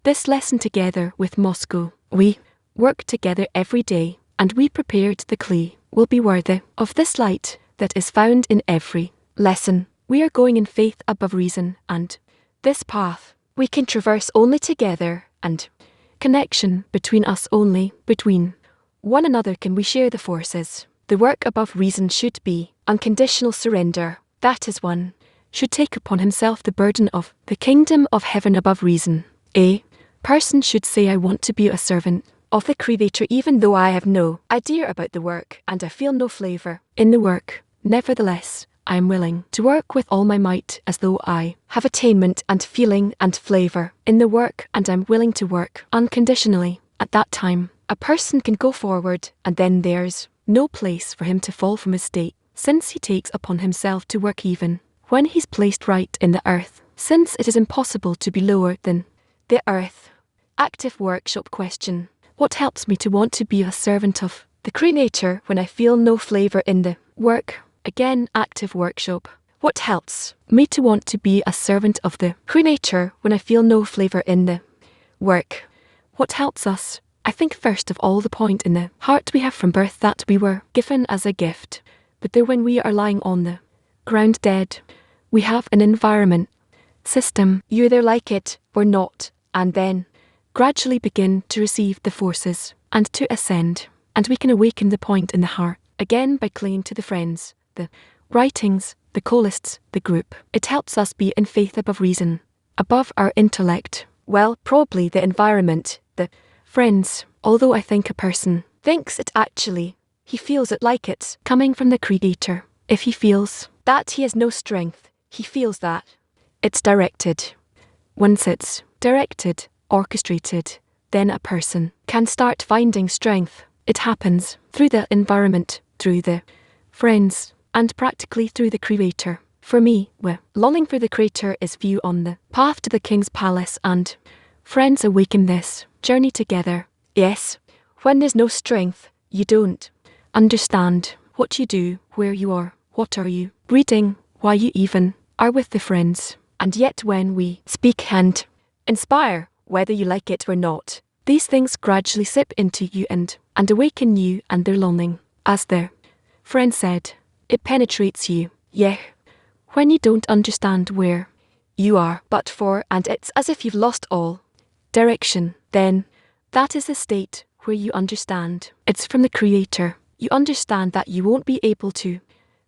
this lesson together with Moscow. We work together every day, and we prepared the clay will be worthy of this light that is found in every lesson. We are going in faith above reason, and this path we can traverse only together, and connection between us only between one another can we share the forces. The work above reason should be unconditional surrender. That is, one should take upon himself the burden of the kingdom of heaven above reason. A person should say, I want to be a servant of the Creator even though I have no idea about the work and I feel no flavour in the work. Nevertheless, I am willing to work with all my might as though I have attainment and feeling and flavour in the work, and I'm willing to work unconditionally. At that time, a person can go forward, and then there's no place for him to fall from his state, since he takes upon himself to work even when he's placed right in the earth, since it is impossible to be lower than the earth. Active workshop question. What helps me to want to be a servant of the Creator when I feel no flavour in the work? Again, active workshop. What helps me to want to be a servant of the Creator when I feel no flavour in the work? What helps us? I think first of all the point in the heart we have from birth that we were given as a gift. But there, when we are lying on the ground dead, we have an environment system. You either like it or not, and then gradually begin to receive the forces and to ascend. And we can awaken the point in the heart again by clinging to the friends, the writings, the co-lists, the group. It helps us be in faith above reason, above our intellect. Well, probably the environment, the friends. Although I think a person thinks it actually, he feels it like it's coming from the Creator. If he feels that he has no strength, he feels that it's directed. Once it's directed, orchestrated, then a person can start finding strength. It happens through the environment, through the friends, and practically through the Creator. For me, longing for the Creator is view on the path to the King's palace, and friends awaken this journey together. Yes, when there's no strength, you don't understand what you do, where you are, what are you reading, why you even are with the friends. And yet when we speak and inspire, whether you like it or not, these things gradually sip into you and awaken you, and their longing, as the friend said, it penetrates you. Yeah, when you don't understand where you are but for, and it's as if you've lost all direction, then that is the state where you understand it's from the Creator. You understand that you won't be able to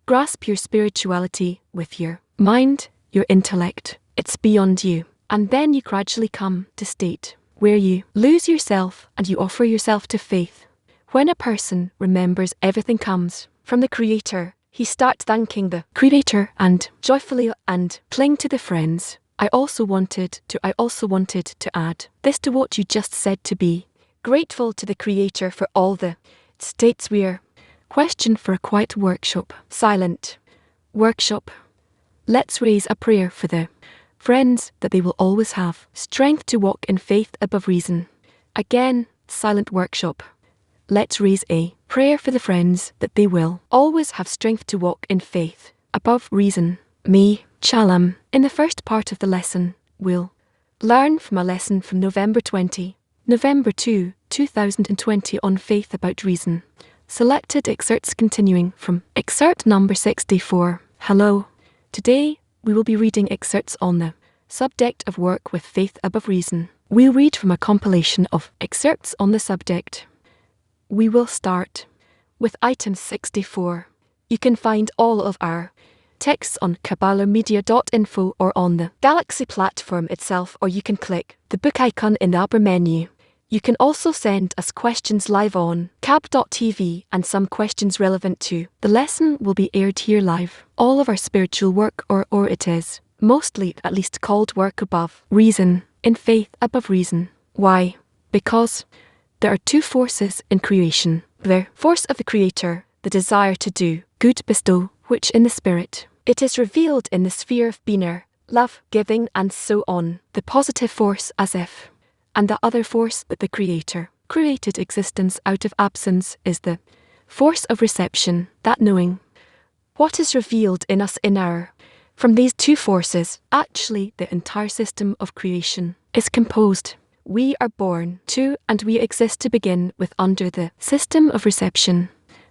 grasp your spirituality with your mind, your intellect. It's beyond you. And then you gradually come to state where you lose yourself and you offer yourself to faith. When a person remembers everything comes from the Creator, he starts thanking the Creator and joyfully and cling to the friends. I also wanted to add this to what you just said, to be grateful to the Creator for all the states we're. Question for a quiet workshop. Silent workshop. Let's raise a prayer for the friends that they will always have strength to walk in faith above reason. Again, silent workshop. Let's raise a prayer for the friends that they will always have strength to walk in faith above reason. Me, Chalam. In the first part of the lesson, we'll learn from a lesson from November 2, 2020 on faith about reason. Selected excerpts continuing from excerpt number 64. Hello. Today, we will be reading excerpts on the subject of work with faith above reason. We'll read from a compilation of excerpts on the subject. We will start with item 64. You can find all of our texts on KabbalahMedia.info or on the Galaxy platform itself, or you can click the book icon in the upper menu. You can also send us questions live on kab.tv, and some questions relevant to the lesson will be aired here live. All of our spiritual work, or it is mostly at least called work above reason, in faith above reason. Why? Because there are two forces in creation. The force of the Creator, the desire to do good, bestow, which in the spirit, it is revealed in the sphere of being, love, giving, and so on. The positive force, as if. And the other force that the Creator created existence out of absence is the force of reception, that knowing. What is revealed in us in our. From these two forces, actually the entire system of creation is composed. We are born to and we exist to begin with under the system of reception,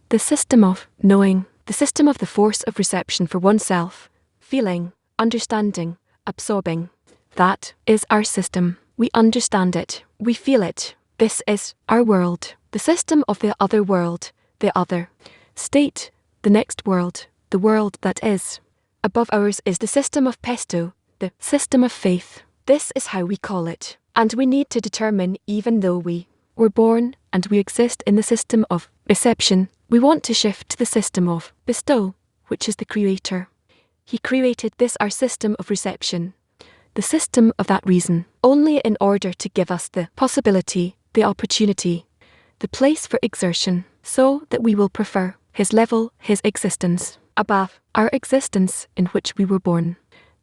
the system of knowing, the system of the force of reception for oneself, feeling, understanding, absorbing. That is our system. We understand it. We feel it. This is our world. The system of the other world, the other state, the next world, the world that is. Above ours is the system of pesto, the system of faith. This is how we call it. And we need to determine, even though we were born and we exist in the system of reception, we want to shift to the system of bestow, which is the Creator. He created this our system of reception, the system of that reason, only in order to give us the possibility, the opportunity, the place for exertion, so that we will prefer His level, His existence, above our existence in which we were born.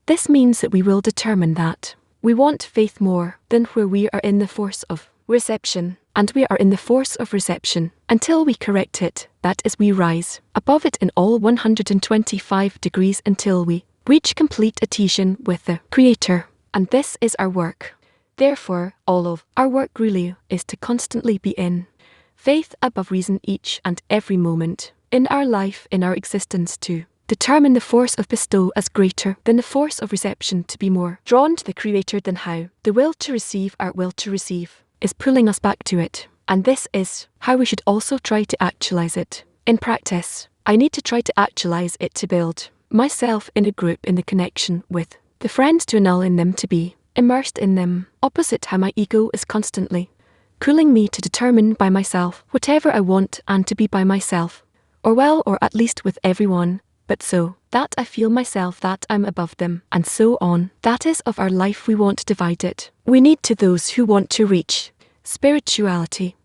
This means that we will determine that we want faith more than where we are in the force of reception, and we are in the force of reception until we correct it, that is, we rise above it in all 125 degrees until we reach complete adhesion with the Creator, and this is our work. Therefore, all of our work really is to constantly be in faith above reason each and every moment in our life, in our existence, to determine the force of bestow as greater than the force of reception, to be more drawn to the Creator than how the will to receive, our will to receive, is pulling us back to it. And this is how we should also try to actualize it. In practice, I need to try to actualize it to build myself in a group, in the connection with the friends, to annul in them, to be immersed in them, opposite how my ego is constantly cooling me to determine by myself whatever I want and to be by myself, or well, or at least with everyone, but so that I feel myself that I'm above them, and so on. That is of our life. We want to divide it. We need, to those who want to reach spirituality,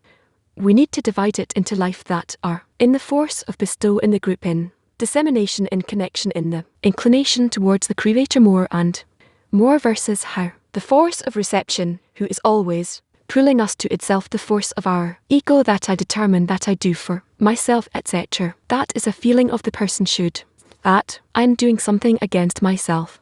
we need to divide it into life that are in the force of bestow in the group, in dissemination, in connection, in the inclination towards the Creator more and more, versus how the force of reception, who is always pulling us to itself, the force of our ego, that I determine, that I do for myself, etc. That is a feeling of the person should, that I am doing something against myself,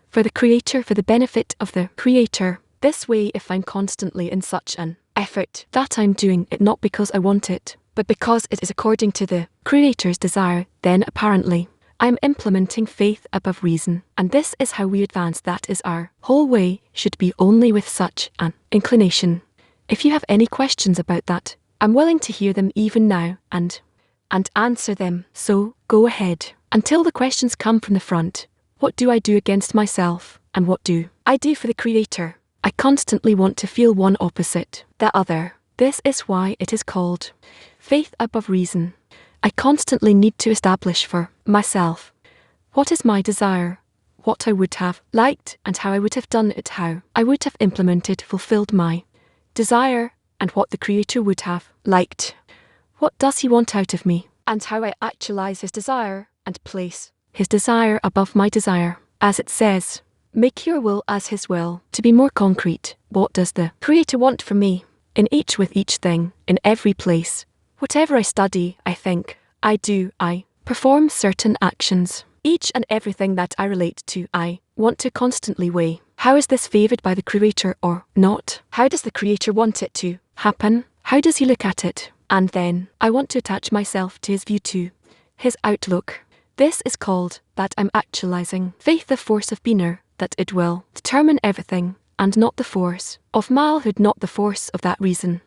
for the Creator, for the benefit of the Creator. This way, if I'm constantly in such an effort, that I'm doing it not because I want it, but because it is according to the Creator's desire, then apparently I'm implementing faith above reason. And this is how we advance. That is our whole way, should be only with such an inclination. If you have any questions about that, I'm willing to hear them even now and answer them. So go ahead until the questions come from the front. What do I do against myself, and what do I do for the Creator? I constantly want to feel one opposite the other. This is why it is called faith above reason. I constantly need to establish for myself what is my desire, what I would have liked, and how I would have done it, how I would have implemented, fulfilled my desire, and what the Creator would have liked. What does He want out of me, and how I actualize His desire and place His desire above my desire. As it says, make your will as His will. To be more concrete, what does the Creator want from me? In each, with each thing, in every place. Whatever I study, I think, I do, I perform certain actions. Each and everything that I relate to, I want to constantly weigh. How is this favored by the Creator or not? How does the Creator want it to happen? How does He look at it? And then I want to attach myself to His view, to His outlook. This is called that I'm actualizing faith, the force of Biner, that it will determine everything, and not the force of malhood, not the force of that reason.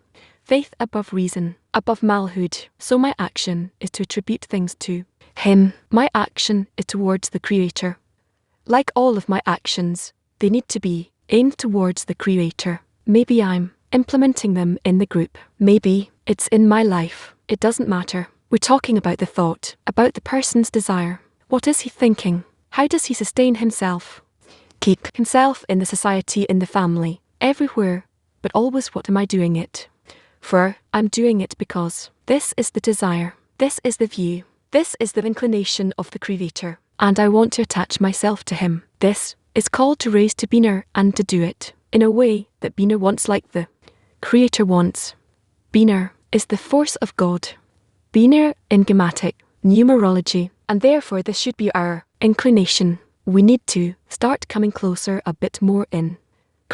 Faith above reason, above malhood. So my action is to attribute things to Him. My action is towards the Creator. Like all of my actions, they need to be aimed towards the Creator. Maybe I'm implementing them in the group. Maybe it's in my life. It doesn't matter. We're talking about the thought, about the person's desire. What is he thinking? How does he sustain himself? Keep himself in the society, in the family, everywhere. But always, what am I doing it for? I'm doing it because this is the desire. This is the view. This is the inclination of the Creator. And I want to attach myself to Him. This is called to raise to Biner, and to do it in a way that Biner wants, like the Creator wants. Biner is the force of God. Biner in Grammatic numerology, and therefore this should be our inclination. We need to start coming closer a bit more in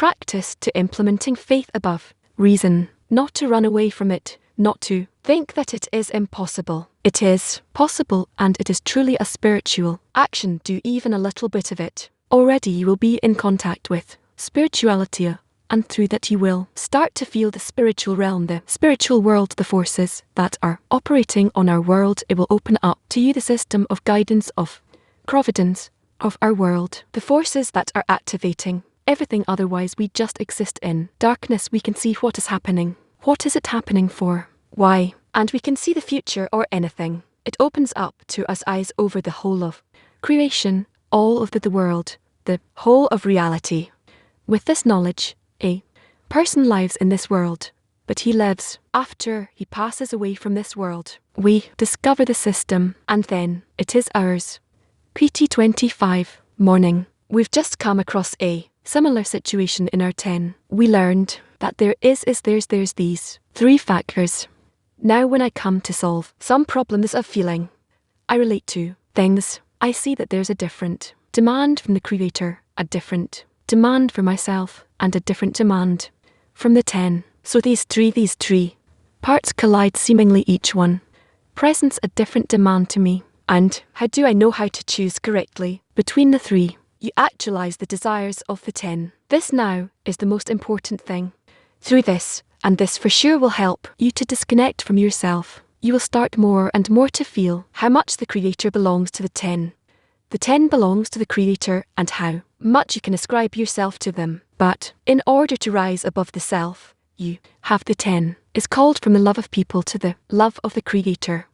practice to implementing faith above reason, not to run away from it, not to think that it is impossible. It is possible, and it is truly a spiritual action. Do even a little bit of it. Already you will be in contact with spirituality, and through that you will start to feel the spiritual realm, the spiritual world, the forces that are operating on our world. It will open up to you the system of guidance, of providence, of our world, the forces that are activating everything. Otherwise we just exist in darkness. We can see what is happening. What is it happening for? Why? And we can see the future or anything. It opens up to us eyes over the whole of creation, all of the world, the whole of reality. With this knowledge, a person lives in this world, but he lives after he passes away from this world. We discover the system, and then it is ours. PT 25, morning. We've just come across a similar situation in our 10. We learned that there's these 3 factors. Now when I come to solve some problems of feeling, I relate to things, I see that there's a different demand from the Creator, a different demand for myself, and a different demand from the 10. So these three parts collide, seemingly each one presents a different demand to me. And how do I know how to choose correctly between the 3? You actualize the desires of the 10. This now is the most important thing. Through this, and this for sure will help you to disconnect from yourself, you will start more and more to feel how much the Creator belongs to the 10. The 10 belongs to the Creator, and how much you can ascribe yourself to them. But in order to rise above the self, you have the 10 is called from the love of people to the love of the Creator.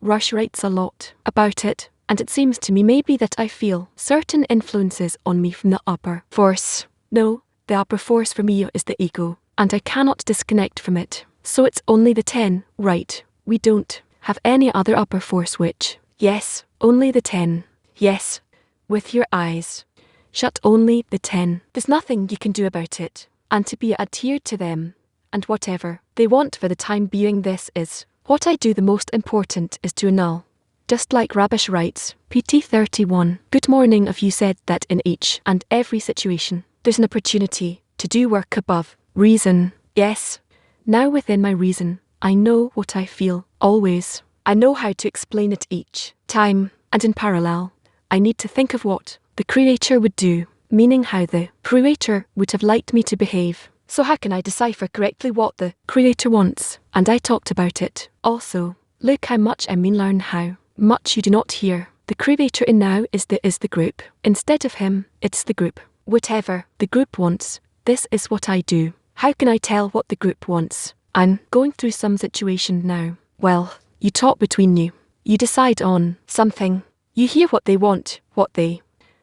Rush writes a lot about it, and it seems to me maybe that I feel certain influences on me from the upper force. No, the upper force for me is the ego, and I cannot disconnect from it. So it's only the 10, right? We don't have any other upper force which, yes, only the 10. Yes, with your eyes shut, only the 10. There's nothing you can do about it, and to be adhered to them, and whatever they want for the time being. This is what I do. The most important is to annul. Just like Rabish writes, PT 31, good morning. If you said that in each and every situation, there's an opportunity to do work above reason. Yes. Now within my reason, I know what I feel, always. I know how to explain it each time, and in parallel, I need to think of what the Creator would do, meaning how the Creator would have liked me to behave. So how can I decipher correctly what the Creator wants? And I talked about it. Also, look how much I mean learn how much you do not hear. The Creator in now is the group. Instead of him, it's the group. Whatever the group wants, this is what I do. How can I tell what the group wants? I'm going through some situation now. Well, you talk between you. You decide on something. You hear what they want, what they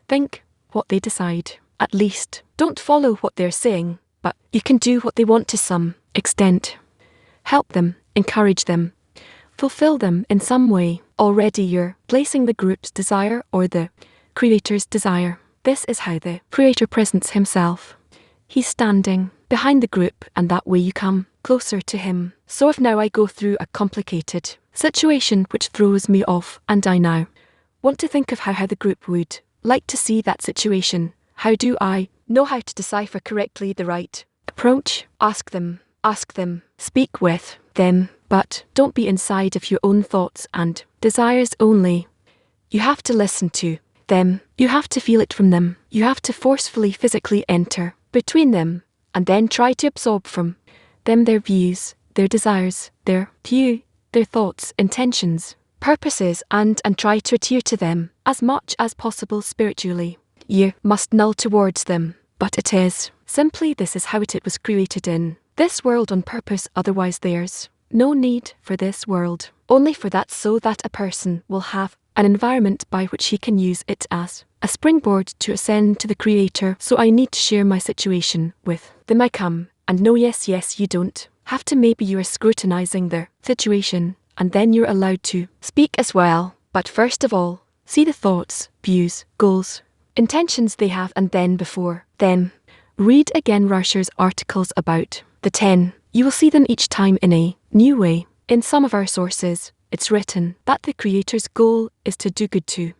think, what they decide. At least, don't follow what they're saying, but you can do what they want to some extent. Help them, encourage them, fulfill them in some way. Already you're placing the group's desire or the Creator's desire. This is how the Creator presents himself. He's standing behind the group, and that way you come closer to him. So if now I go through a complicated situation which throws me off, and I now want to think of how the group would like to see that situation, how do I know how to decipher correctly the right approach? Ask them, speak with them, but don't be inside of your own thoughts and desires only. You have to listen to them, you have to feel it from them, you have to forcefully physically enter between them, and then try to absorb from them their views, their desires, their view, their thoughts, intentions, purposes, and try to adhere to them as much as possible spiritually. You must null towards them, but it is simply this is how it was created in this world on purpose. Otherwise there's no need for this world, only for that, so that a person will have an environment by which he can use it as a springboard to ascend to the Creator. So I need to share my situation with them. I come and no, yes, you don't have to. Maybe you are scrutinizing their situation, and then you're allowed to speak as well. But first of all, see the thoughts, views, goals, intentions they have, and then before them, read again Rusher's articles about the 10. You will see them each time in a new way. In some of our sources, it's written that the Creator's goal is to do good to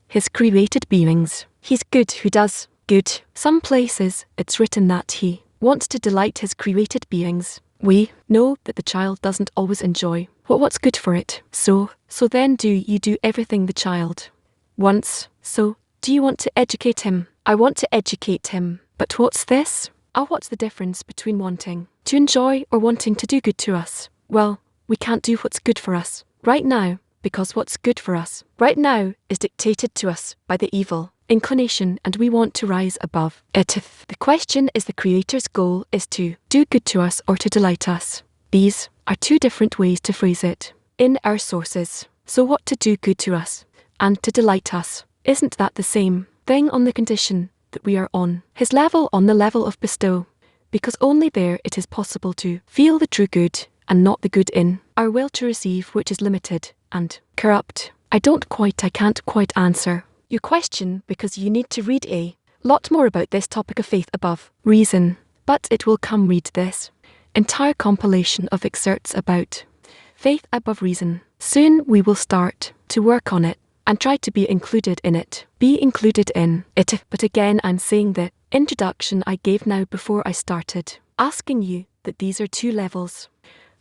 his created beings. He's good who does good. Some places it's written that he wants to delight his created beings. We know that the child doesn't always enjoy what's good for it. So then do you do everything the child wants? So, do you want to educate him? I want to educate him. But what's this? What's the difference between wanting to enjoy or wanting to do good to us? Well, we can't do what's good for us right now, because what's good for us right now is dictated to us by the evil inclination, and we want to rise above it. If the question is the Creator's goal is to do good to us or to delight us. These are two different ways to phrase it in our sources. So what to do good to us and to delight us? Isn't that the same thing on the condition that we are on his level, on the level of bestow? Because only there it is possible to feel the true good and not the good in our will to receive, which is limited and corrupt. I can't quite answer your question, because you need to read a lot more about this topic of faith above reason. But it will come. Read this entire compilation of excerpts about faith above reason. Soon we will start to work on it and try to be included in it. Be included in it. But again, I'm saying the introduction I gave now before I started, asking you that these are two levels.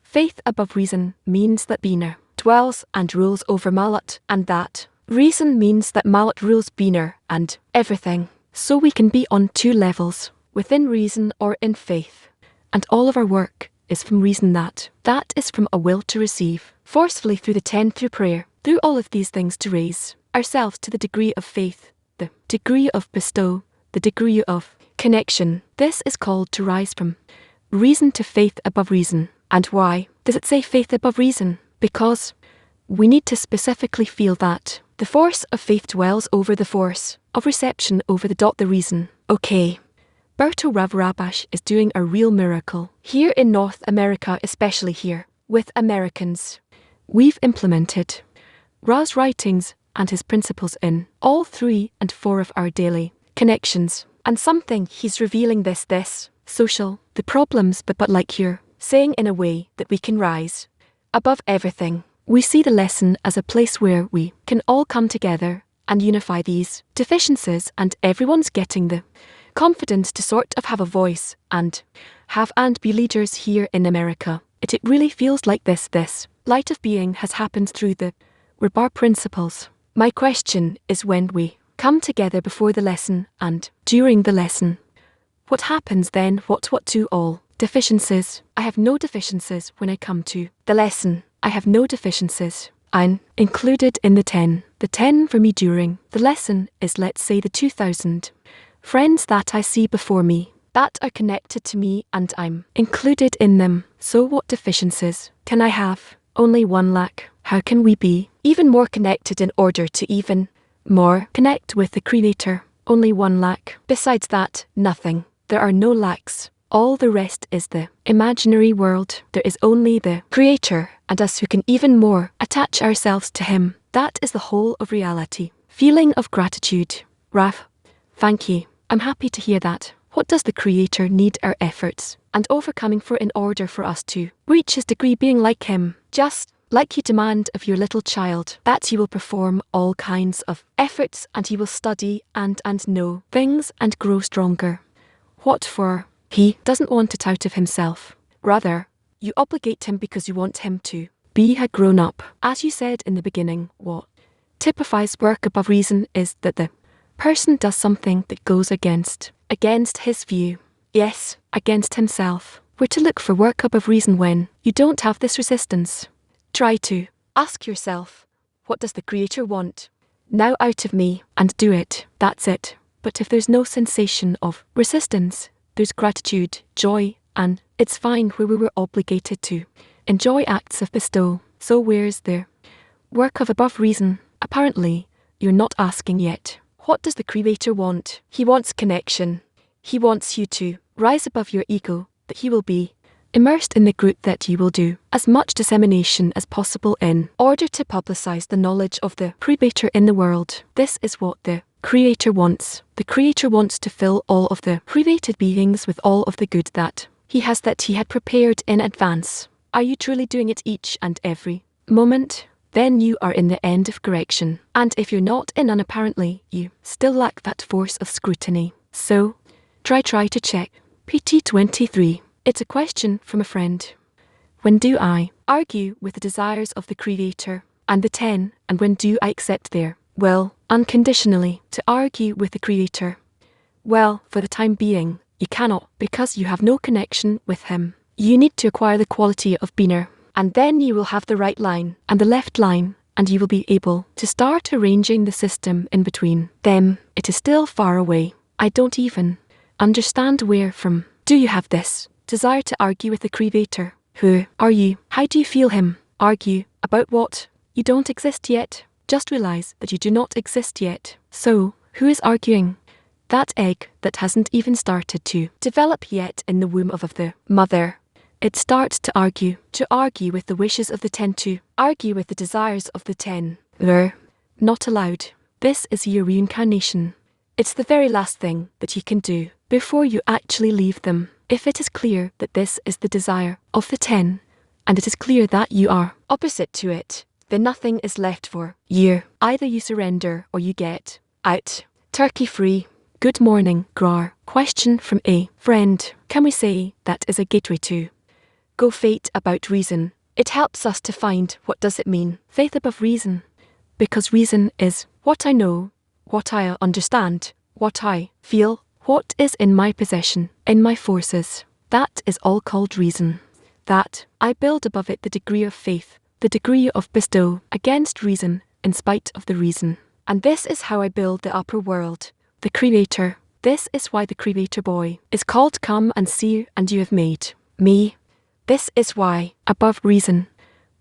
Faith above reason means that Bina dwells and rules over Malat, and that reason means that Malat rules Bina and everything. So we can be on two levels, within reason or in faith. And all of our work is from reason, that is from a will to receive, forcefully through the 10, through prayer, through all of these things, to raise ourselves to the degree of faith, the degree of bestow, the degree of connection. This is called to rise from reason to faith above reason. And why does it say faith above reason? Because we need to specifically feel that the force of faith dwells over the force of reception over the reason. Okay, Berto Rav is doing a real miracle here in North America, especially here with Americans. We've implemented Ra's writings and his principles in all 3 and 4 of our daily connections. And something he's revealing this social, the problems, but like you're saying, in a way that we can rise above everything. We see the lesson as a place where we can all come together and unify these deficiencies, and everyone's getting the confidence to sort of have a voice and be leaders here in America. It really feels like this light of being has happened through the Rabar principles. My question is, when we come together before the lesson and during the lesson, what happens then? What to all deficiencies? I have no deficiencies when I come to the lesson. I have no deficiencies. I'm included in the 10. The 10 for me during the lesson is, let's say, the 2,000 friends that I see before me, that are connected to me, and I'm included in them. So what deficiencies can I have? Only 1 lack. How can we be even more connected in order to even more connect with the Creator? Only 1 lack. Besides that, nothing. There are no lacks. All the rest is the imaginary world. There is only the Creator and us who can even more attach ourselves to Him. That is the whole of reality. Feeling of gratitude. Raf, thank you. I'm happy to hear that. What does the Creator need our efforts and overcoming for in order for us to reach His degree, being like Him? Just like you demand of your little child, that he will perform all kinds of efforts, and he will study and know things and grow stronger. What for? He doesn't want it out of himself. Rather, you obligate him because you want him to be a grown-up. As you said in the beginning, what typifies work above reason is that the person does something that goes against his view. Yes, against himself. We're to look for work above reason when you don't have this resistance. Try to ask yourself, what does the Creator want now out of me, and do it. That's it. But if there's no sensation of resistance, there's gratitude, joy, and it's fine where we were obligated to enjoy acts of bestow. So where's the work of above reason? Apparently, you're not asking yet. What does the Creator want? He wants connection. He wants you to rise above your ego, that He will be immersed in the group, that you will do as much dissemination as possible in order to publicize the knowledge of the Creator in the world. This is what the Creator wants. The Creator wants to fill all of the created beings with all of the good that He had prepared in advance. Are you truly doing it each and every moment? Then you are in the end of correction. And if you're not in, and apparently you still lack that force of scrutiny, So, try to check. PT23. It's a question from a friend. When do I argue with the desires of the Creator and the 10, and when do I accept their will unconditionally to argue with the Creator? Well, for the time being, you cannot, because you have no connection with Him. You need to acquire the quality of being, and then you will have the right line and the left line, and you will be able to start arranging the system in between them. It is still far away. I don't even understand where from. Do you have this desire to argue with the Creator? Who are you? How do you feel Him? Argue about what? You don't exist yet. Just realize that you do not exist yet. So, who is arguing? That egg that hasn't even started to develop yet in the womb of the mother. It starts to argue with the wishes of the 10, to argue with the desires of the 10. They're not allowed. This is your reincarnation. It's the very last thing that you can do before you actually leave them. If it is clear that this is the desire of the 10, and it is clear that you are opposite to it, then nothing is left for you. Either you surrender or you get out. Turkey free. Good morning, Grar. Question from a friend. Can we say that is a gateway to go fate about reason? It helps us to find what does it mean, faith above reason. Because reason is what I know, what I understand, what I feel, what is in my possession, in my forces. That is all called reason. That I build above it the degree of faith, the degree of bestow against reason, in spite of the reason. And this is how I build the upper world, the Creator. This is why the Creator boy is called come and see, and you have made me. This is why, above reason,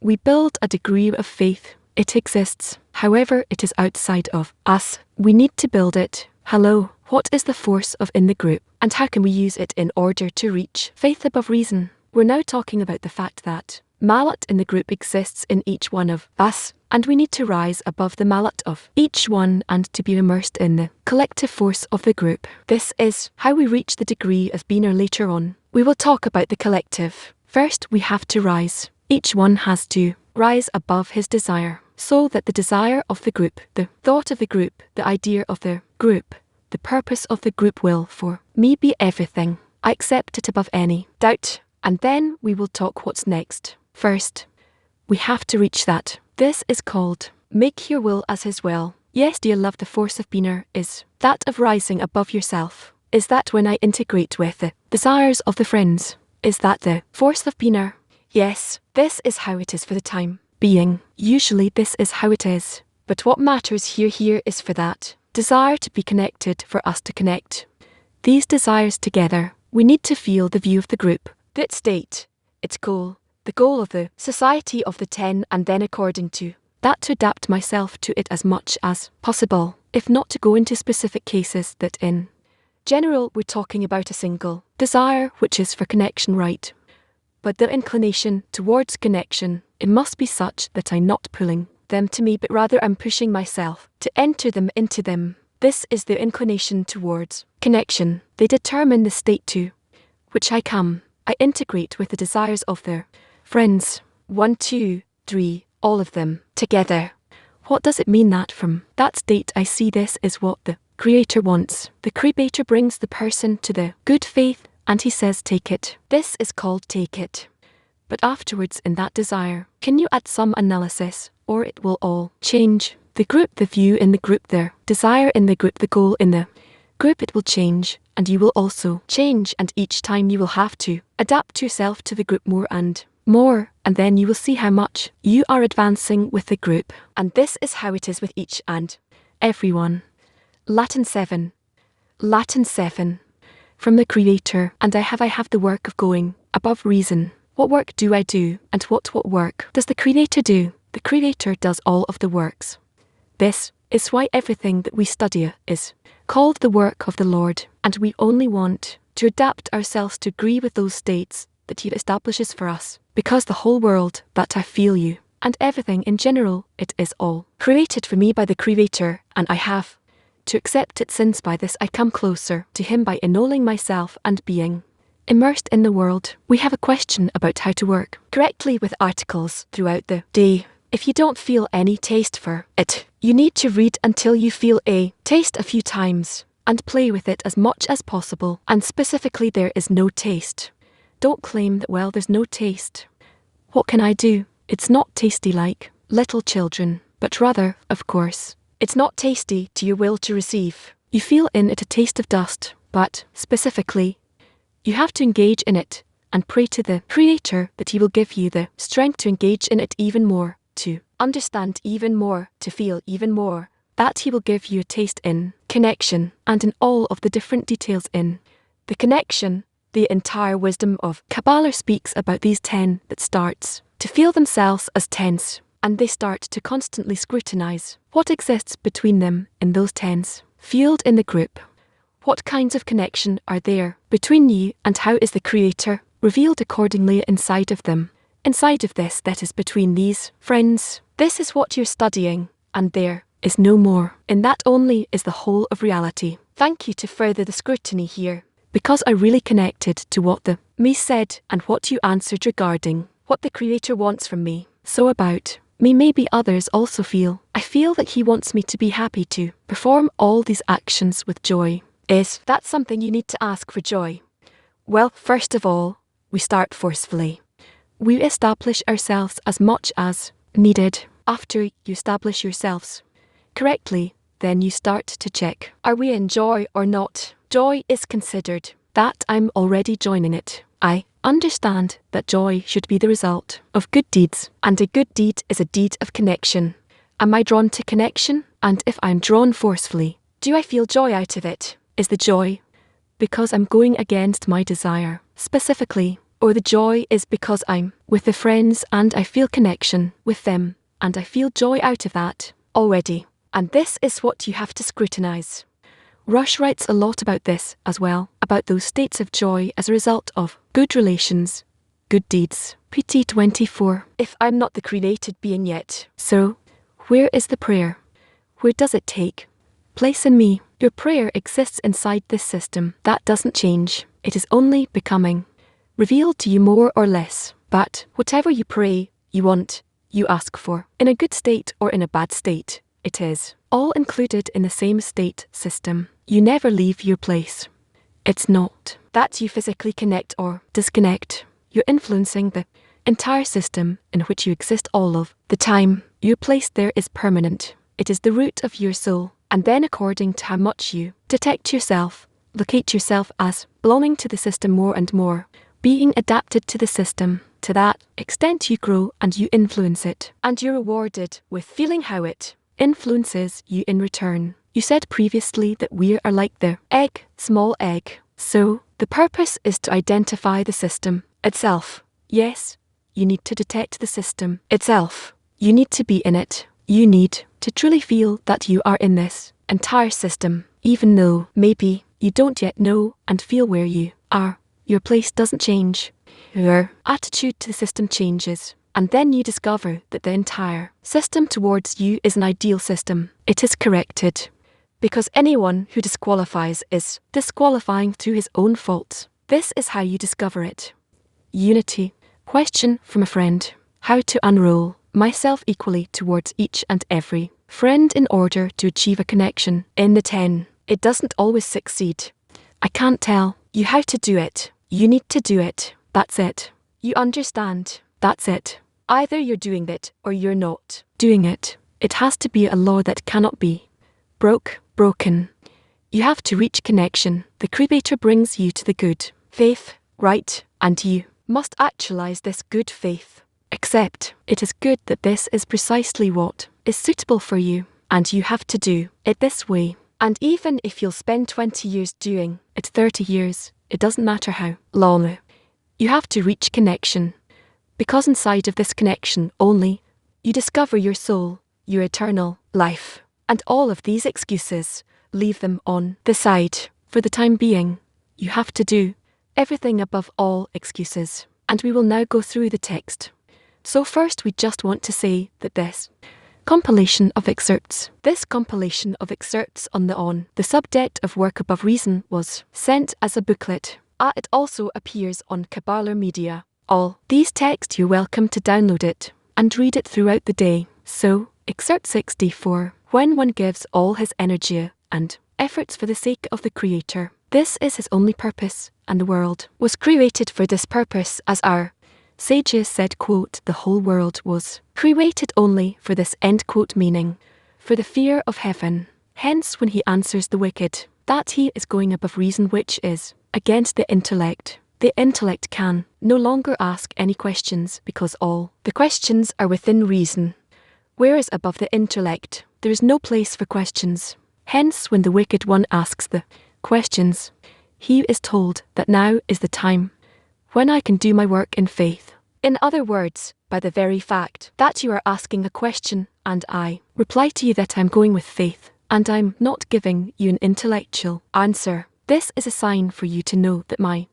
we build a degree of faith. It exists, however it is outside of us. We need to build it. Hello, what is the force of in the group, and how can we use it in order to reach faith above reason? We're now talking about the fact that Malat in the group exists in each one of us, and we need to rise above the Malat of each one and to be immersed in the collective force of the group. This is how we reach the degree of being later on. We will talk about the collective. First, we have to rise. Each one has to rise above his desire, so that the desire of the group, the thought of the group, the idea of the group, the purpose of the group will for me be everything. I accept it above any doubt, and then we will talk what's next. First, we have to reach that. This is called make your will as His will. Yes, dear love, the force of being is that of rising above yourself. Is that when I integrate with the desires of the friends? Is that the force of being? Yes, this is how it is for the time being. Usually this is how it is. But what matters here is for that desire to be connected, for us to connect these desires together. We need to feel the view of the group, that state, its goal, the goal of the society of the 10, and then according to that to adapt myself to it as much as possible, if not to go into specific cases that in general we're talking about a single desire which is for connection, right? But the inclination towards connection, it must be such that I'm not pulling them to me, but rather I'm pushing myself to enter them into them. This is the inclination towards connection. They determine the state to which I come. I integrate with the desires of their friends. 1, 2, 3, all of them together. What does it mean that from that state I see this is what the Creator wants? The Creator brings the person to the good faith, and He says take it. This is called take it. But afterwards in that desire, can you add some analysis, or it will all change? The group, the view in the group, the desire in the group, the goal in the group, it will change, and you will also change, and each time you will have to adapt yourself to the group more, and then you will see how much you are advancing with the group. And this is how it is with each and everyone. Latin 7. Latin 7. From the Creator, and I have the work of going above reason. What work do I do, and what work does the Creator do? The Creator does all of the works. This is why everything that we study is called the work of the Lord, and we only want to adapt ourselves to agree with those states that He establishes for us, because the whole world, that I feel you, and everything in general, it is all created for me by the Creator, and I have to accept it, since by this I come closer to Him by annulling myself and being immersed in the world. We have a question about how to work correctly with articles throughout the day. If you don't feel any taste for it, you need to read until you feel a taste a few times, and play with it as much as possible. And specifically, there is no taste. Don't claim that, well, there's no taste. What can I do? It's not tasty like little children, but rather, of course, it's not tasty to your will to receive. You feel in it a taste of dust, but specifically, you have to engage in it and pray to the Creator that He will give you the strength to engage in it even more, to understand even more, to feel even more, that He will give you a taste in connection and in all of the different details in the connection. The entire wisdom of Kabbalah speaks about these 10 that starts to feel themselves as tens, and they start to constantly scrutinize what exists between them in those tens, fueled in the group. What kinds of connection are there between you, and how is the Creator revealed accordingly inside of them? Inside of this that is between these friends, this is what you're studying, and there is no more. In that only is the whole of reality. Thank you to further the scrutiny here, because I really connected to what the me said and what you answered regarding what the Creator wants from me. So about me, maybe others also feel. I feel that He wants me to be happy to perform all these actions with joy. Is that something you need to ask for joy? Well, first of all, we start forcefully. We establish ourselves as much as needed. After you establish yourselves correctly, then you start to check, are we in joy or not? Joy is considered that I'm already joining it. I understand that joy should be the result of good deeds, and a good deed is a deed of connection. Am I drawn to connection? And if I'm drawn forcefully, do I feel joy out of it? Is the joy because I'm going against my desire specifically, or the joy is because I'm with the friends and I feel connection with them, and I feel joy out of that already? And this is what you have to scrutinize. Rush writes a lot about this as well, about those states of joy as a result of good relations, good deeds. PT 24. If I'm not the created being yet, so where is the prayer? Where does it take place in me? Your prayer exists inside this system. That doesn't change. It is only becoming revealed to you more or less. But whatever you pray, you want, you ask for, in a good state or in a bad state, it is all included in the same state system. You never leave your place. It's not that you physically connect or disconnect. You're influencing the entire system in which you exist all of the time. Your place there is permanent. It is the root of your soul. And then according to how much you detect yourself, locate yourself as belonging to the system more and more, being adapted to the system, to that extent you grow and you influence it. And you're rewarded with feeling how it influences you in return. You said previously that we are like the egg, small egg. So, the purpose is to identify the system itself. Yes, you need to detect the system itself. You need to be in it. You need to truly feel that you are in this entire system, even though maybe you don't yet know and feel where you are. Your place doesn't change. Your attitude to the system changes. And then you discover that the entire system towards you is an ideal system. It is corrected. Because anyone who disqualifies is disqualifying through his own faults. This is how you discover it. Unity. Question from a friend. How to unroll myself equally towards each and every friend in order to achieve a connection in the 10. It doesn't always succeed. I can't tell you how to do it. You need to do it. That's it. You understand. That's it. Either you're doing it or you're not doing it. It has to be a law that cannot be broken. You have to reach connection. The Creator brings you to the good faith, right? And you must actualize this good faith. Except it is good that this is precisely what is suitable for you, and you have to do it this way. And even if you'll spend 20 years doing it, 30 years, it doesn't matter how long. You have to reach connection. Because inside of this connection only, you discover your soul, your eternal life. And all of these excuses, leave them on the side. For the time being, you have to do everything above all excuses. And we will now go through the text. So first we just want to say that this compilation of excerpts on the subject of work above reason was sent as a booklet. It also appears on Kabbalah Media. All these texts, you're welcome to download it and read it throughout the day. So, excerpt 64. When one gives all his energy and efforts for the sake of the Creator. This is his only purpose, and the world was created for this purpose, as our sages said, quote, the whole world was created only for this, end quote, meaning for the fear of heaven. Hence, when he answers the wicked that he is going above reason, which is against the intellect can no longer ask any questions, because all the questions are within reason, whereas above the intellect there is no place for questions. Hence, when the wicked one asks the questions, he is told that now is the time when I can do my work in faith. In other words, by the very fact that you are asking a question and I reply to you that I'm going with faith, and I'm not giving you an intellectual answer, this is a sign for you to know that my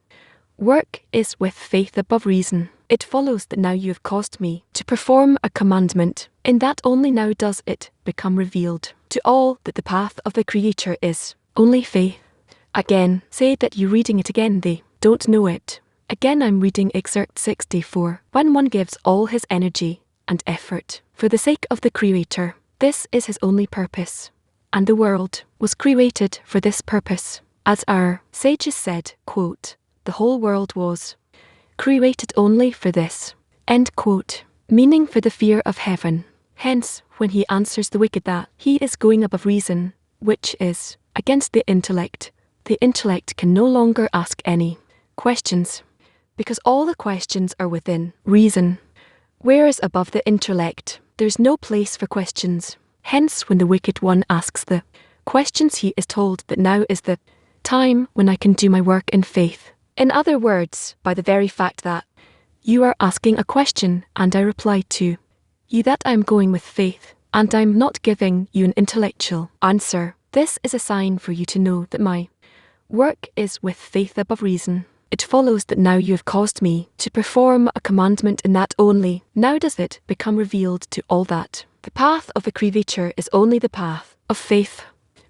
work is with faith above reason. It follows that now you have caused me to perform a commandment, in that only now does it become revealed to all that the path of the Creator is only faith. Again, say that you reading it again, they don't know it. Again, I'm reading excerpt 64. When one gives all his energy and effort for the sake of the Creator, this is his only purpose, and the world was created for this purpose. As our sages said, quote, the whole world was created only for this, end quote, meaning for the fear of heaven. Hence, when he answers the wicked that he is going above reason, which is against the intellect can no longer ask any questions, because all the questions are within reason, whereas above the intellect there's no place for questions. Hence, when the wicked one asks the questions, he is told that now is the time when I can do my work in faith. In other words, by the very fact that you are asking a question and I reply to you that I am going with faith, and I'm not giving you an intellectual answer, this is a sign for you to know that my work is with faith above reason. It follows that now you have caused me to perform a commandment, in that only now does it become revealed to all that the path of the Creator is only the path of faith.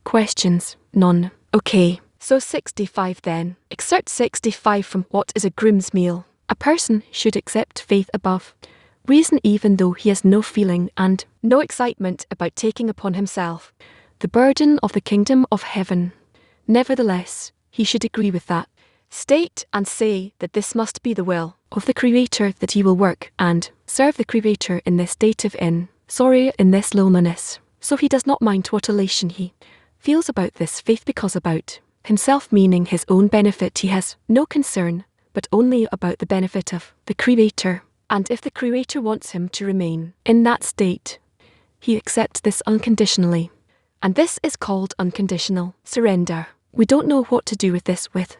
Questions? None. Okay, so 65 then. Excerpt 65 from What is a Groom's Meal? A person should accept faith above reason even though he has no feeling and no excitement about taking upon himself the burden of the kingdom of heaven. Nevertheless, he should agree with that state and say that this must be the will of the Creator, that he will work and serve the Creator in this state of in this loneliness. So he does not mind what elation he feels about this faith, because about himself, meaning his own benefit, he has no concern, but only about the benefit of the Creator. And if the Creator wants him to remain in that state, he accepts this unconditionally. And this is called unconditional surrender. We don't know what to do with this, with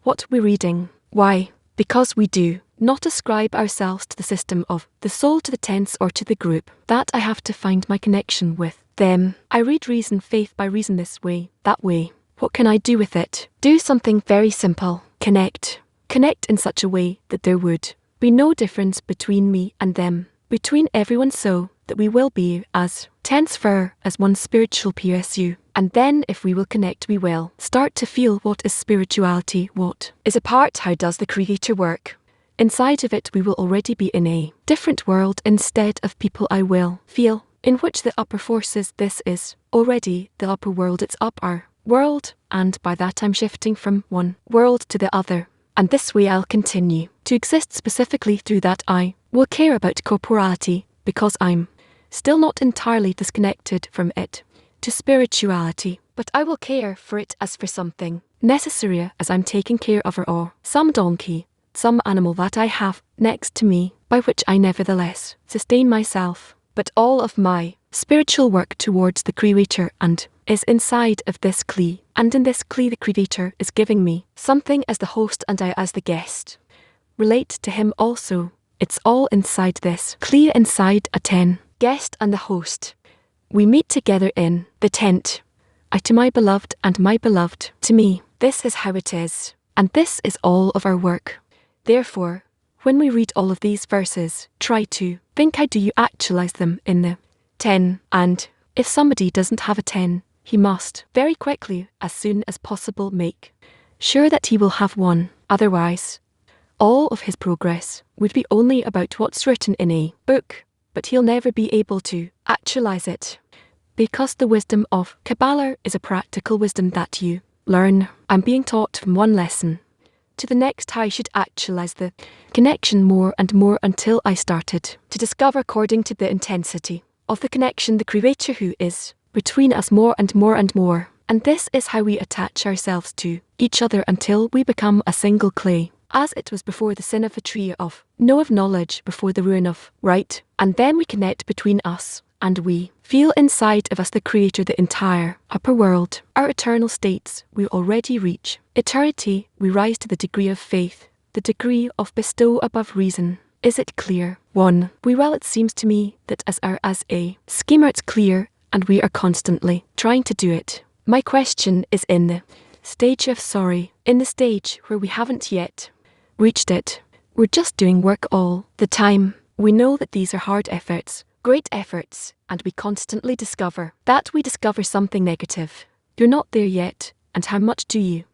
what we're reading. Why? Because we do not ascribe ourselves to the system of the soul, to the tense, or to the group, that I have to find my connection with them. I read reason faith by reason this way, that way. What can I do with it? Do something very simple. Connect. Connect in such a way that there would be no difference between me and them, between everyone, so that we will be as tense for as one spiritual PSU. And then if we will connect, we will start to feel what is spirituality, what is a part, how does the Creator work. Inside of it we will already be in a different world instead of people. I will feel in which the upper forces, this is already the upper world, it's up our world, and by that I'm shifting from one world to the other. And this way I'll continue to exist specifically through that. I will care about corporality because I'm still not entirely disconnected from it to spirituality, but I will care for it as for something necessary, as I'm taking care of her, or some donkey, some animal that I have next to me, by which I nevertheless sustain myself. But all of my spiritual work towards the Creator and is inside of this Kli, and in this Kli the Creator is giving me something as the host and I as the guest relate to him also. It's all inside this Kli, inside a ten, guest and the host. We meet together in the tent, I to my beloved and my beloved to me. This is how it is, and this is all of our work. Therefore, when we read all of these verses, try to think, how do you actualize them in the 10? And if somebody doesn't have a 10, he must very quickly, as soon as possible, make sure that he will have one. Otherwise, all of his progress would be only about what's written in a book, but he'll never be able to actualize it. Because the wisdom of Kabbalah is a practical wisdom that you learn. I'm being taught from one lesson to the next how I should actualize the connection more and more until I started to discover, according to the intensity of the connection, the Creator who is between us more and more and more. And this is how we attach ourselves to each other until we become a single clay, as it was before the sin of the tree of knowledge, before the ruin of right. And then we connect between us, and we feel inside of us the Creator, the entire upper world, our eternal states we already reach. Eternity, we rise to the degree of faith, the degree of bestow above reason. Is it clear? 1. Well, it seems to me that as a schemer it's clear, and we are constantly trying to do it. My question is in the stage of sorry, in the stage where we haven't yet reached it. We're just doing work all the time. We know that these are hard efforts, great efforts, and we constantly discover that we discover something negative. You're not there yet, and how much do you?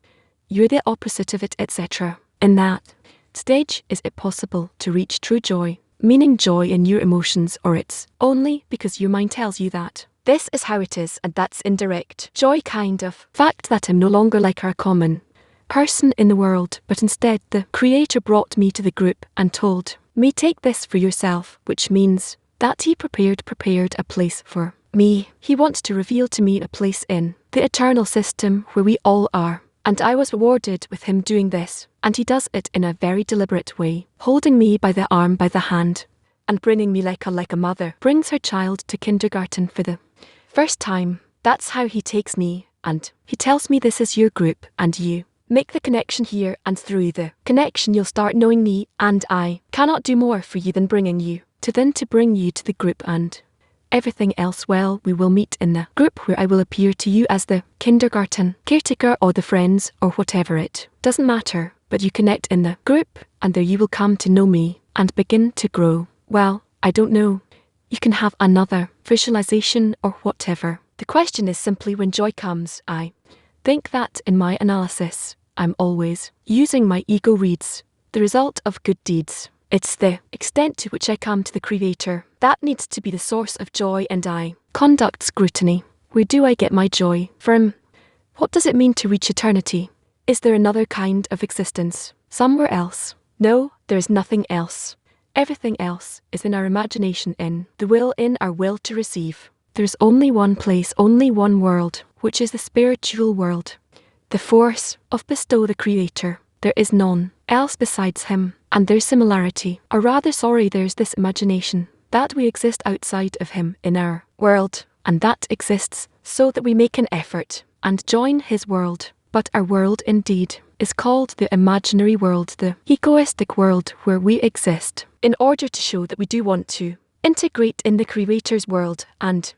You're the opposite of it, etc. In that stage, is it possible to reach true joy, meaning joy in your emotions, or it's only because your mind tells you that this is how it is, and that's indirect joy, kind of fact that I'm no longer like our common person in the world, but instead the Creator brought me to the group and told me, take this for yourself, which means that He prepared a place for me. He wants to reveal to me a place in the eternal system where we all are, and I was rewarded with Him doing this, and He does it in a very deliberate way, holding me by the arm, by the hand, and bringing me like a mother brings her child to kindergarten for the first time. That's how He takes me, and He tells me, this is your group, and you make the connection here, and through the connection you'll start knowing me, and I cannot do more for you than bring you to the group, and everything else, well, we will meet in the group where I will appear to you as the kindergarten caretaker or the friends or whatever, it doesn't matter, but you connect in the group, and there you will come to know me and begin to grow. Well, I don't know. You can have another visualization or whatever. The question is simply, when joy comes, I think that in my analysis, I'm always using my ego reads the result of good deeds. It's the extent to which I come to the Creator that needs to be the source of joy, and I conduct scrutiny. Where do I get my joy from? What does it mean to reach eternity? Is there another kind of existence somewhere else? No, there is nothing else. Everything else is in our imagination, in the will, in our will to receive. There's only one place, only one world, which is the spiritual world. The force of bestow, the Creator. There is none else besides Him, and there's similarity, or rather there's this imagination that we exist outside of Him in our world, and that exists so that we make an effort and join His world. But our world indeed is called the imaginary world, the egoistic world where we exist, in order to show that we do want to integrate in the Creator's world, and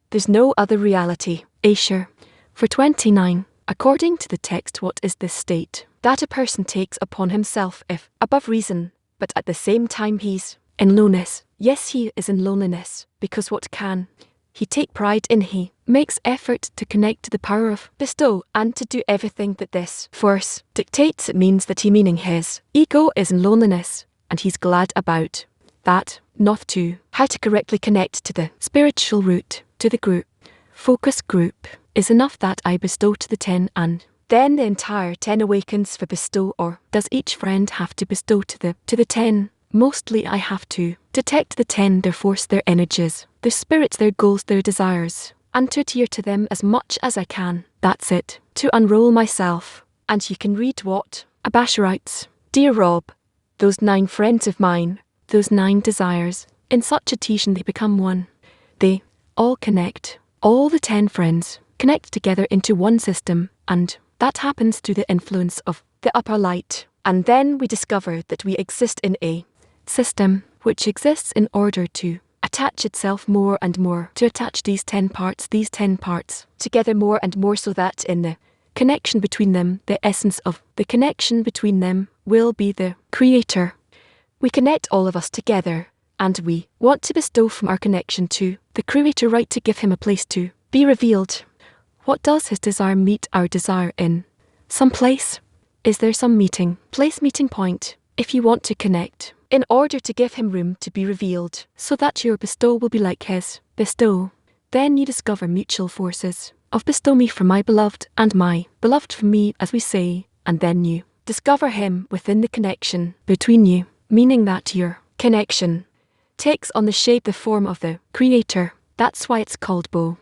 there's no other reality. Asher. For 29, according to the text, what is this state that a person takes upon himself if above reason, but at the same time he's in lowness? Yes, he is in loneliness, because what can he take pride in? He makes effort to connect to the power of bestow and to do everything that this force dictates. It means that he, meaning his ego, is in loneliness, and he's glad about that. Not to how to correctly connect to the spiritual root, to the group. Focus group is enough that I bestow to the 10, and then the entire 10 awakens for bestow, or does each friend have to bestow to the 10? Mostly I have to detect the 10, their force, their energies, their spirits, their goals, their desires, and to adhere to them as much as I can. That's it. To unroll myself. And you can read what Abasha writes. Dear Rob, those 9 friends of mine, those 9 desires, in such adhesion they become one. They all connect. All the 10 friends connect together into one system, and that happens through the influence of the upper light. And then we discover that we exist in a system which exists in order to attach itself more and more, to attach these 10 parts together more and more, so that in the connection between them, the essence of the connection between them will be the Creator. We connect all of us together, and we want to bestow from our connection to the Creator, right, to give Him a place to be revealed. What does His desire meet our desire in? Some place? Is there some meeting point, if you want to connect, in order to give Him room to be revealed, so that your bestow will be like His bestow? Then you discover mutual forces of bestow me for my beloved and my beloved for me, as we say, and then you discover him within the connection between you, meaning that your connection takes on the shape, the form of the Creator. That's why it's called Bo.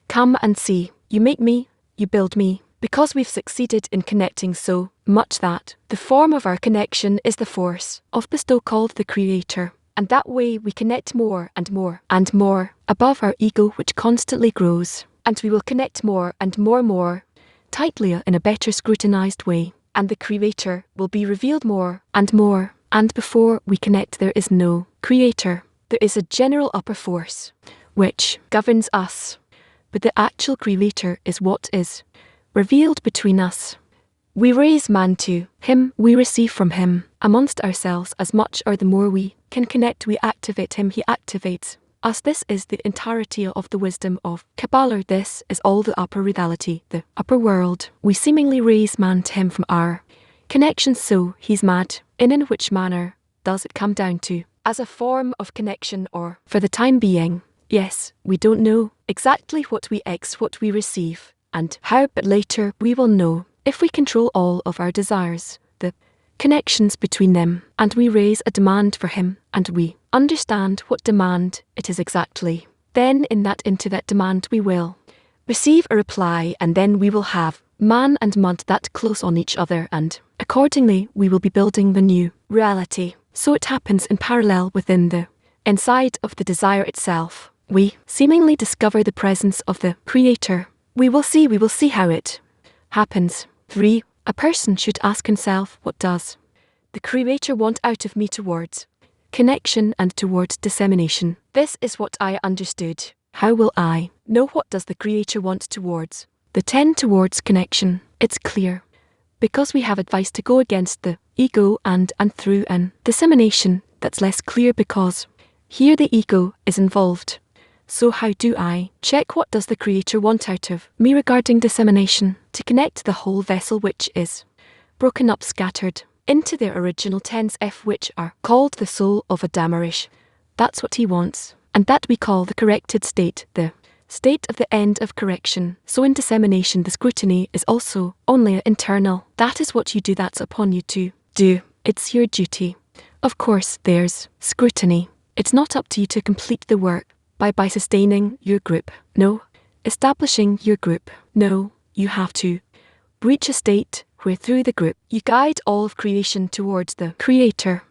Come and see, you make me, you build me, because we've succeeded in connecting so much that the form of our connection is the force of bestow called the Creator. And that way we connect more and more and more above our ego, which constantly grows. And we will connect more and more tightly in a better scrutinized way. And the Creator will be revealed more and more. And before we connect, there is no Creator. There is a general upper force which governs us. But the actual Creator is what is revealed between us. We raise man to him, we receive from him, amongst ourselves as much or the more we can connect, we activate him, he activates us. This is the entirety of the wisdom of Kabbalah. This is all the upper reality, the upper world. We seemingly raise man to him from our connection, so he's mad. In which manner does it come down to? As a form of connection, or for the time being? Yes, we don't know exactly what we receive, and how, but later we will know. If we control all of our desires, the connections between them, and we raise a demand for him, and we understand what demand it is exactly, then into that demand we will receive a reply, and then we will have man and mud that close on each other, and accordingly we will be building the new reality. So it happens in parallel within the inside of the desire itself. We seemingly discover the presence of the Creator. We will see how it happens. 3. A person should ask himself, what does the Creator want out of me towards connection and towards dissemination? This is what I understood. How will I know what does the Creator want towards the 10 towards connection? It's clear. Because we have advice to go against the ego and through an dissemination, that's less clear because here the ego is involved. So how do I check what does the Creator want out of me regarding dissemination? To connect the whole vessel, which is broken up, scattered into their original 10s F, which are called the soul of a Damarish. That's what he wants, and that we call the corrected state, the state of the end of correction. So in dissemination the scrutiny is also only internal. That is what you do, that's upon you to do. It's your duty. Of course there's scrutiny. It's not up to you to complete the work by sustaining your group. No. Establishing your group. No. You have to reach a state where through the group you guide all of creation towards the Creator.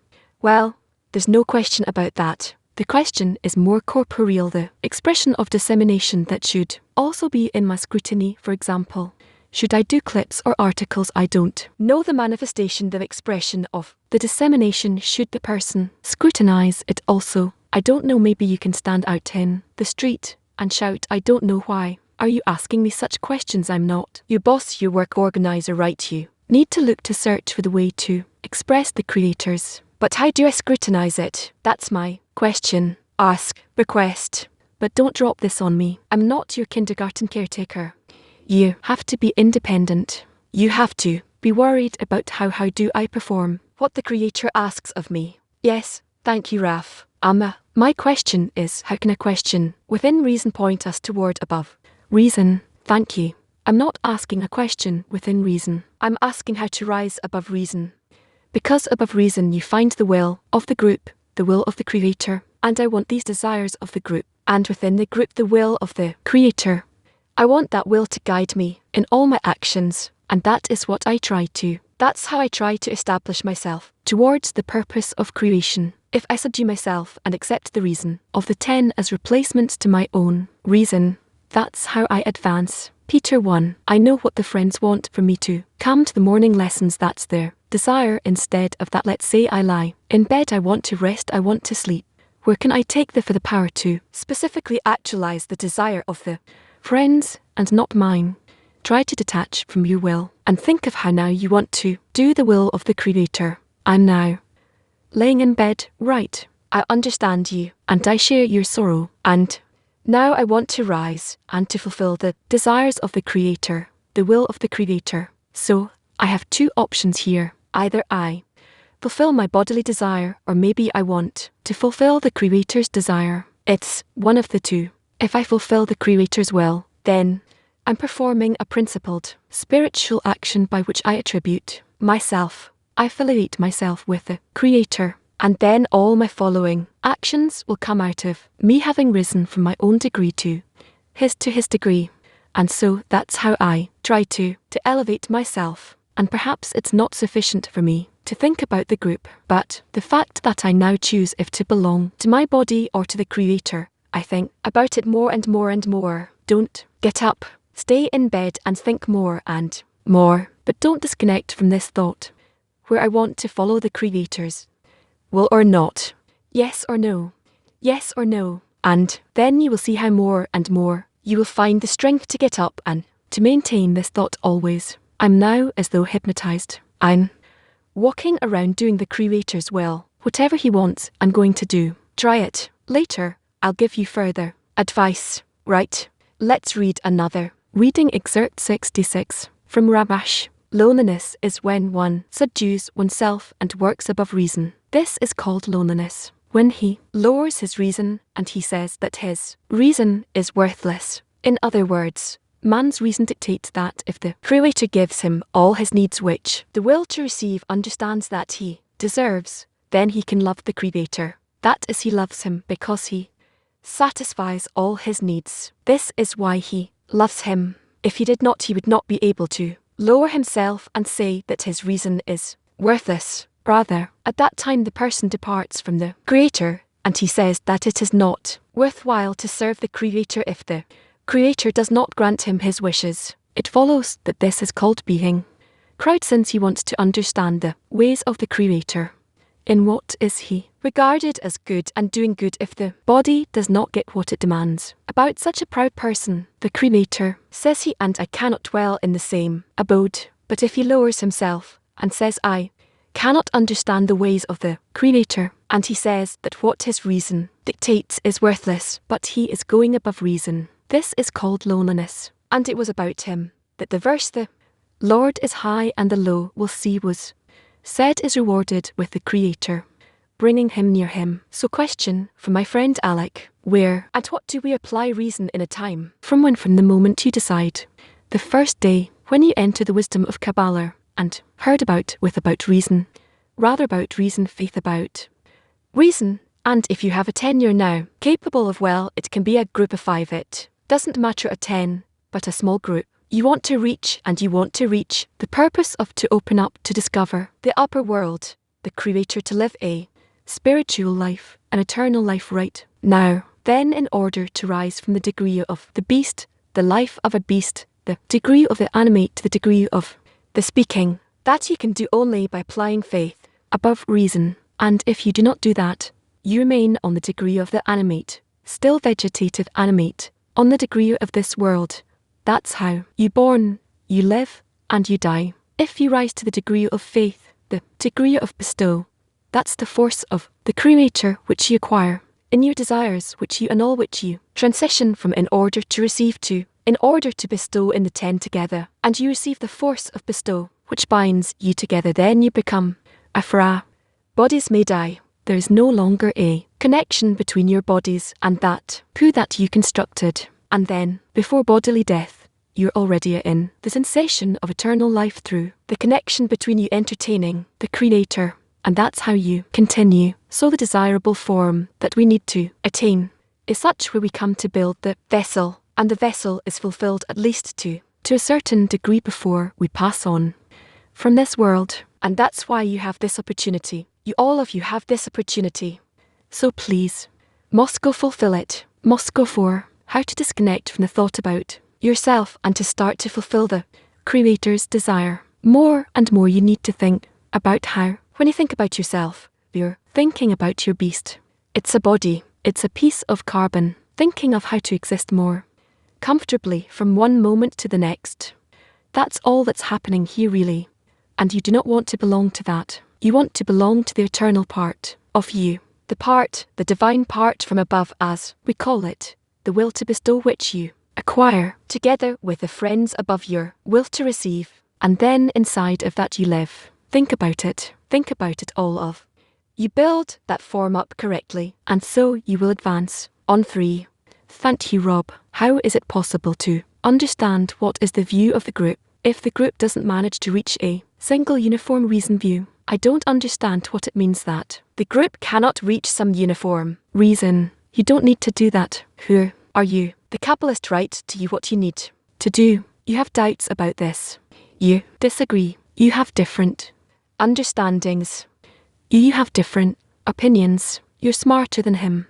Well, there's no question about that. The question is more corporeal, the expression of dissemination that should also be in my scrutiny. For example, should I do clips or articles? I don't know the manifestation, the expression of the dissemination. Should the person scrutinize it also? I don't know. Maybe you can stand out in the street and shout, I don't know. Why are you asking me such questions? I'm not your boss, your work organizer, right? You need to look to search for the way to express the Creators. But how do I scrutinize it? That's my question. Ask, request. But don't drop this on me. I'm not your kindergarten caretaker. You have to be independent. You have to be worried about how do I perform what the Creator asks of me. Yes, thank you, Raf. My question is, how can a question within reason point us toward above reason? Thank you. I'm not asking a question within reason. I'm asking how to rise above reason. Because above reason you find the will of the group, the will of the Creator, and I want these desires of the group, and within the group the will of the Creator. I want that will to guide me in all my actions, and that is what I try to. That's how I try to establish myself towards the purpose of creation. If I subdue myself and accept the reason of the 10 as replacements to my own reason, that's how I advance. Peter 1. I know what the friends want for me to come to the morning lessons. That's their desire. Instead of that, let's say I lie in bed, I want to rest, I want to sleep. Where can I take for the power to specifically actualize the desire of the friends and not mine? Try to detach from your will and think of how now you want to do the will of the Creator. I'm now laying in bed, right? I understand you, and I share your sorrow, and now I want to rise and to fulfill the desires of the Creator, the will of the Creator. So, I have 2 options here. Either I fulfill my bodily desire, or maybe I want to fulfill the Creator's desire. It's one of the 2. If I fulfill the Creator's will, then I'm performing a principled, spiritual action by which I attribute myself. I affiliate myself with the Creator, and then all my following actions will come out of me having risen from my own degree to his degree. And so that's how I try to elevate myself. And perhaps it's not sufficient for me to think about the group, but the fact that I now choose if to belong to my body or to the Creator, I think about it more and more and more. Don't get up, stay in bed and think more and more, but don't disconnect from this thought, where I want to follow the Creator's will or not, yes or no, and then you will see how more and more you will find the strength to get up and to maintain this thought always. I'm now as though hypnotized. I'm walking around doing the Creator's will. Whatever he wants, I'm going to do. Try it. Later, I'll give you further advice. Right, let's read another. Reading excerpt 66 from Rabash. Loneliness is when one subdues oneself and works above reason. This is called loneliness. When he lowers his reason and he says that his reason is worthless. In other words, man's reason dictates that if the Creator gives him all his needs which the will to receive understands that he deserves, then he can love the Creator. That is, he loves him because he satisfies all his needs. This is why he loves him. If he did not, he would not be able to lower himself and say that his reason is worthless. Rather, at that time the person departs from the Creator, and he says that it is not worthwhile to serve the Creator if the Creator does not grant him his wishes. It follows that this is called being proud, since he wants to understand the ways of the Creator. In what is he regarded as good and doing good if the body does not get what it demands? About such a proud person, the Creator says he and I cannot dwell in the same abode. But if he lowers himself and says I cannot understand the ways of the Creator, and he says that what his reason dictates is worthless, but he is going above reason, this is called loneliness. And it was about him that the verse, the Lord is high and the low will see, was said is rewarded with the Creator, bringing him near him. So question from my friend Alec, where and what do we apply reason in a time? From when? From the moment you decide, the first day when you enter the wisdom of Kabbalah, and heard about reason, rather about reason, faith about reason. And if you have a 10 now, capable of, well, it can be a group of 5, it doesn't matter a 10, but a small group. You want to reach, and you want to reach the purpose of to open up, to discover the upper world, the Creator, to live a spiritual life, an eternal life right now. Then in order to rise from the degree of the beast, the life of a beast, the degree of the animate to the degree of the speaking, that you can do only by applying faith above reason. And if you do not do that, you remain on the degree of the animate, still vegetative animate, on the degree of this world. That's how you born, you live, and you die. If you rise to the degree of faith, the degree of bestow, that's the force of the Creator which you acquire in your desires, which you annul, which you transition from in order to receive to, in order to bestow in the 10 together, and you receive the force of bestow, which binds you together. Then you become a fra. Bodies may die. There is no longer a connection between your bodies and that who that you constructed. And then, before bodily death, you're already in the sensation of eternal life through the connection between you entertaining the Creator. And that's how you continue. So the desirable form that we need to attain is such where we come to build the vessel, and the vessel is fulfilled at least to a certain degree before we pass on from this world. And that's why you have this opportunity. All of you have this opportunity. So please, must go fulfill it. Must go for how to disconnect from the thought about yourself and to start to fulfill the Creator's desire. More and more you need to think about how, when you think about yourself, you're thinking about your beast. It's a body, it's a piece of carbon, thinking of how to exist more comfortably from one moment to the next. That's all that's happening here really. And you do not want to belong to that. You want to belong to the eternal part of you, the part, the divine part from above, as we call it, the will to bestow which you acquire together with the friends above your will to receive, and then inside of that you live. Think about it all of. You build that form up correctly, and so you will advance on 3 Thank you, Rob. How is it possible to understand what is the view of the group if the group doesn't manage to reach a single uniform reason view? I don't understand what it means that the group cannot reach some uniform reason. You don't need to do that. Who are you? The Kabbalist write to you what you need to do. You have doubts about this. You disagree. You have different understandings. You have different opinions. You're smarter than him.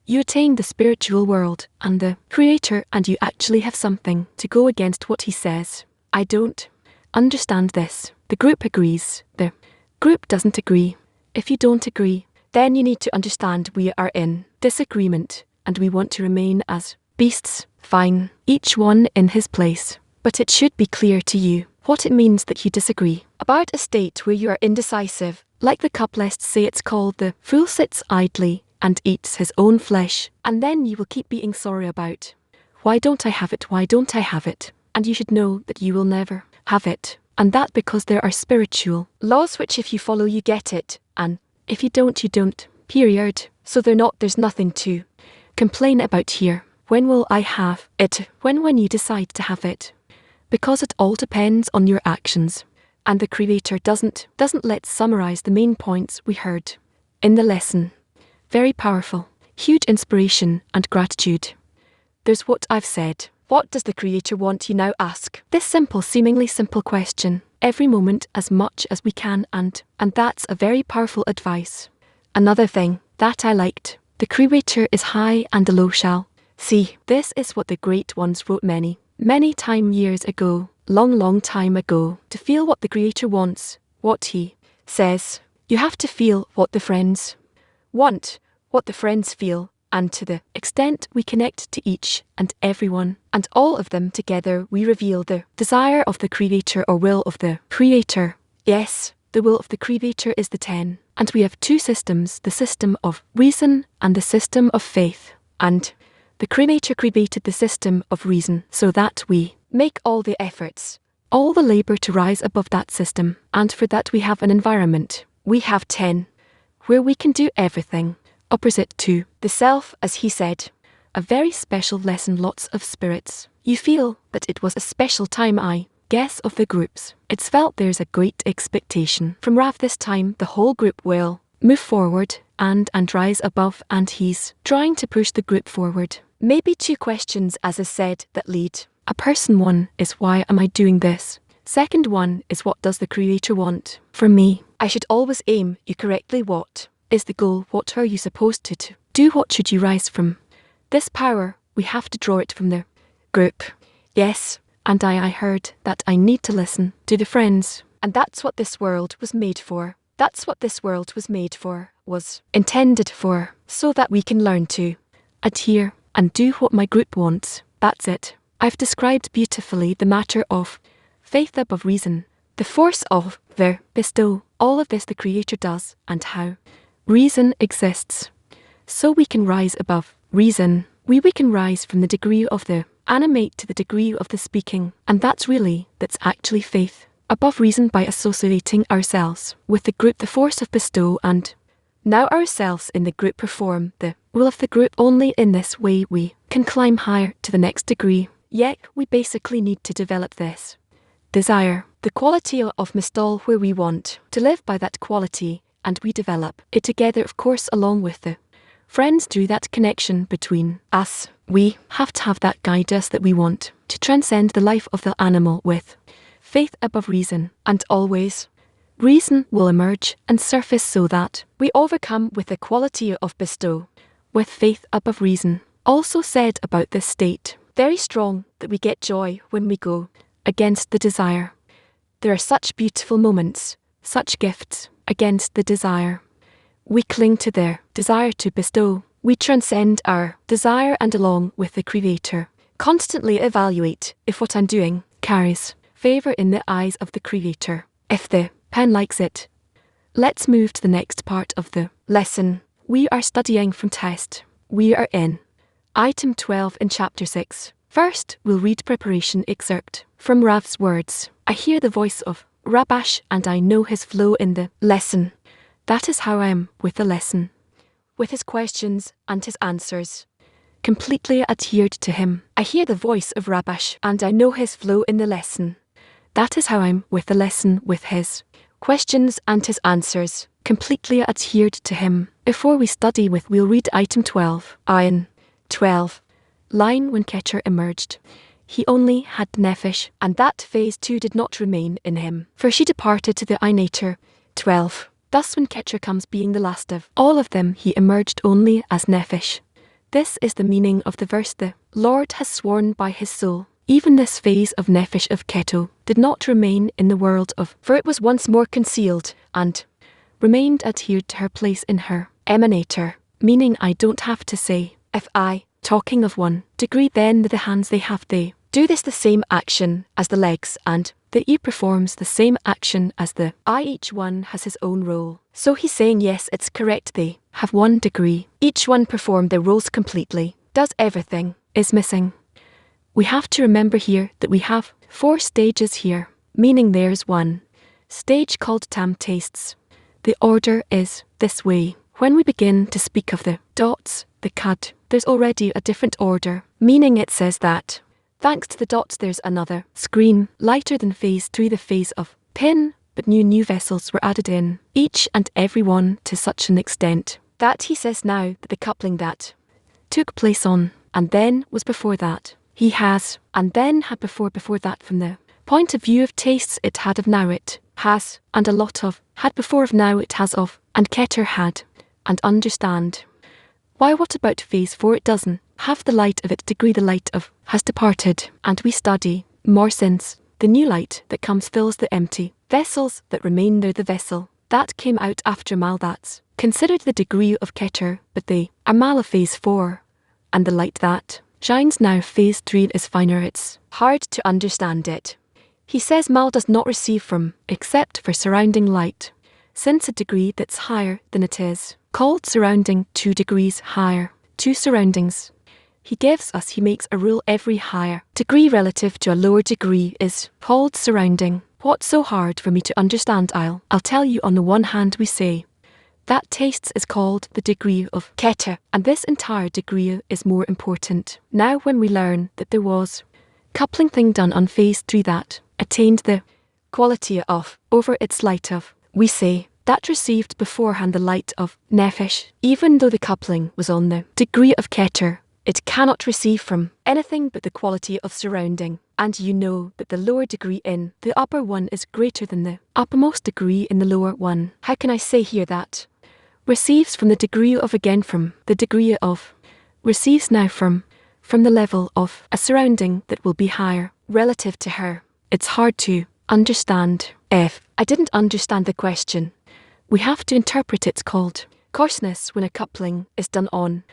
You attain the spiritual world and the Creator, and you actually have something to go against what he says. I don't understand this. The group agrees. The group doesn't agree. If you don't agree, then you need to understand we are in disagreement and we want to remain as beasts. Fine, each one in his place. But it should be clear to you what it means that you disagree about a state where you are indecisive. Like the Kabbalists say, it's called the fool sits idly and eats his own flesh, and then you will keep being sorry about, why don't I have it, why don't I have it? And you should know that you will never have it, and that because there are spiritual laws which if you follow you get it, and if you don't you don't, period. So there's nothing to complain about here. When will I have it? When you decide to have it. Because it all depends on your actions. And the Creator doesn't let's summarize the main points we heard in the lesson. Very powerful, huge inspiration and gratitude. There's what I've said. What does the Creator want, you now ask? This simple, seemingly simple question, every moment as much as we can, and that's a very powerful advice. Another thing that I liked, the Creator is high and the low shall. See, this is what the great ones wrote many years ago, long time ago. To feel what the Creator wants, what he says, you have to feel what the friends want, what the friends feel, and to the extent we connect to each and everyone, and all of them together, we reveal the desire of the Creator or will of the Creator. Yes, the will of the Creator is the 10, and we have two systems, the system of reason and the system of faith, and the Creator created the system of reason so that we make all the efforts, all the labor to rise above that system, and for that we have an environment. We have 10, where we can do everything, opposite to the self, as he said. A very special lesson, lots of spirits. You feel that it was a special time, I guess, of the groups. It's felt there's a great expectation from Rav this time. The whole group will move forward and rise above, and he's trying to push the group forward. Maybe two questions, as I said, that lead a person. One is, why am I doing this? Second one is, what does the Creator want from me? I should always aim you correctly. What is the goal? What are you supposed to do? What should you rise from? This power, we have to draw it from the group. Yes, and I heard that I need to listen to the friends. And that's what this world was made for. That's what this world was made for, was intended for, so that we can learn to adhere and do what my group wants. That's it. I've described beautifully the matter of faith above reason, the force of the bestow. All of this the Creator does, and how reason exists. So we can rise above reason. We can rise from the degree of the animate to the degree of the speaking, and that's actually faith above reason, by associating ourselves with the group, the force of bestow, and now ourselves in the group perform the will of the group. Only in this way we can climb higher to the next degree. Yet we basically need to develop this desire, the quality of Mistal, where we want to live by that quality, and we develop it together, of course, along with the friends, through that connection between us. We have to have that guide us, that we want to transcend the life of the animal with faith above reason, and always reason will emerge and surface so that we overcome with the quality of bestow, with faith above reason. Also said about this state, very strong, that we get joy when we go against the desire. There are such beautiful moments, such gifts against the desire. We cling to their desire to bestow. We transcend our desire and along with the Creator constantly evaluate if what I'm doing carries favor in the eyes of the Creator, if the pen likes it. Let's move to the next part of the lesson. We are studying from test. We are in item 12 in chapter 6. First, we'll read preparation excerpt from Rav's words. I hear the voice of Rabash and I know his flow in the lesson. That is how I am with the lesson, with his questions and his answers. completely adhered to him. I hear the voice of Rabash, and I know his flow in the lesson. That is how I'm with the lesson, with his questions and his answers, completely adhered to him. Before we study with, we'll read item 12. Ayin 12. Line when Keter emerged. He only had Nephish, and that phase too did not remain in him, for she departed to the Einator. 12. Thus when Keter comes being the last of all of them, he emerged only as Nephish. This is the meaning of the verse, the Lord has sworn by his soul. Even this phase of Nephish of Keto did not remain in the world of, for it was once more concealed, and remained adhered to her place in her emanator, meaning I don't have to say, if I, talking of one degree, then the hands they have, they do this the same action as the legs, and the E performs the same action as the I. Each one has his own role. So he's saying yes, it's correct, they have one degree. Each one perform their roles completely, does everything, is missing. We have to remember here that we have 4 stages here, meaning there's one stage called tam tastes. The order is this way. When we begin to speak of the dots, the cud, there's already a different order, meaning it says that thanks to the dots there's another screen, lighter than phase 3, the phase of pin, but new vessels were added in, each and every one to such an extent that he says now that the coupling that took place on, and then was before that. He has, and then had before that, from the point of view of tastes it had of, now it has, and a lot of, had before of, now it has of, and Keter had, and understand. Why, what about phase 4? It doesn't have the light of it degree, the light of has departed, and we study more since the new light that comes fills the empty vessels that remain there, the vessel that came out after Mal, that's considered the degree of Keter, but they are Mal of phase 4, and the light that shines now phase 3 is finer, it's hard to understand it. He says Mal does not receive from, except for surrounding light, since a degree that's higher than it is called surrounding 2 degrees higher, 2 surroundings. He gives us, he makes a rule, every higher degree relative to a lower degree is called surrounding. What's so hard for me to understand? I'll tell you. On the one hand, we say that tastes is called the degree of Keter, and this entire degree is more important. Now when we learn that there was coupling thing done on phase 3 that attained the quality of over its light of, we say that received beforehand the light of Nephish, even though the coupling was on the degree of Keter, it cannot receive from anything but the quality of surrounding. And you know that the lower degree in the upper one is greater than the uppermost degree in the lower one. How can I say here that receives from the degree of, again from the degree of, receives now from the level of a surrounding that will be higher relative to her? It's hard to understand. If I didn't understand the question, we have to interpret. It's called coarseness when a coupling is done on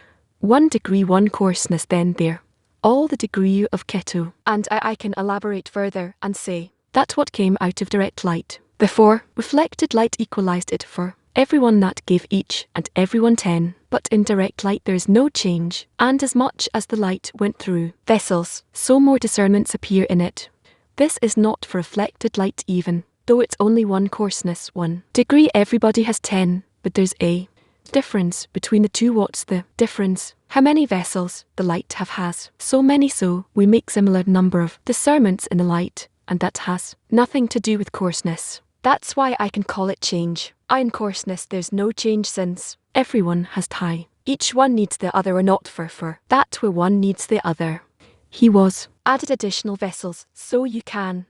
1 degree, 1 coarseness, then there all the degree of Ketu. And I can elaborate further and say that what came out of direct light, the 4 reflected light equalized it for everyone, that gave each and everyone 10. But in direct light there is no change, and as much as the light went through vessels, so more discernments appear in it. This is not for reflected light, even though it's only 1 coarseness, 1 degree, everybody has 10, but there's a difference between the 2. What's the difference? How many vessels the light has so many, so we make similar number of discernments in the light, and that has nothing to do with coarseness. That's why I can call it change. In coarseness there's no change, since everyone has high. Each one needs the other, or not for that where one needs the other. He was added additional vessels, so you can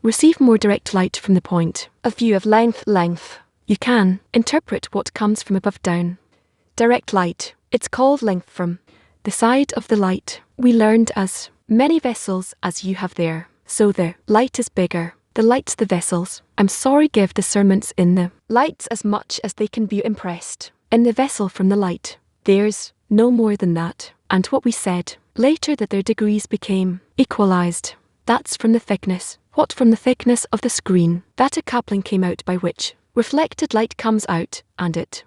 receive more direct light from the point of view of length. You can interpret what comes from above down. Direct light, it's called length from the side of the light. We learned as many vessels as you have there, so the light is bigger. The lights, the vessels, give discernments in the lights as much as they can be impressed in the vessel from the light. There's no more than that. And what we said later, that their degrees became equalized, that's from the thickness. What? From the thickness of the screen, that a coupling came out by which reflected light comes out, and it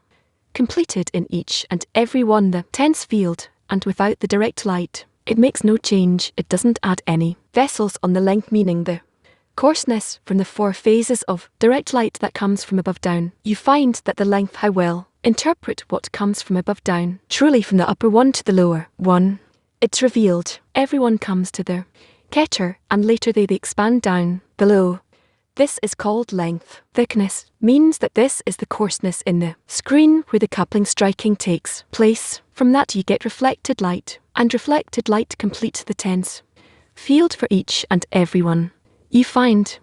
completed in each and every one the tense field, and without the direct light, it makes no change. It doesn't add any vessels on the length, meaning the coarseness from the 4 phases of direct light that comes from above down. You find that the length, how well interpret what comes from above down, truly from the upper one to the lower one. It's revealed. Everyone comes to their Keter, and later they expand down below. This is called length. Thickness means that this is the coarseness in the screen where the coupling striking takes place. From that you get reflected light, and reflected light completes the tense field for each and everyone. You find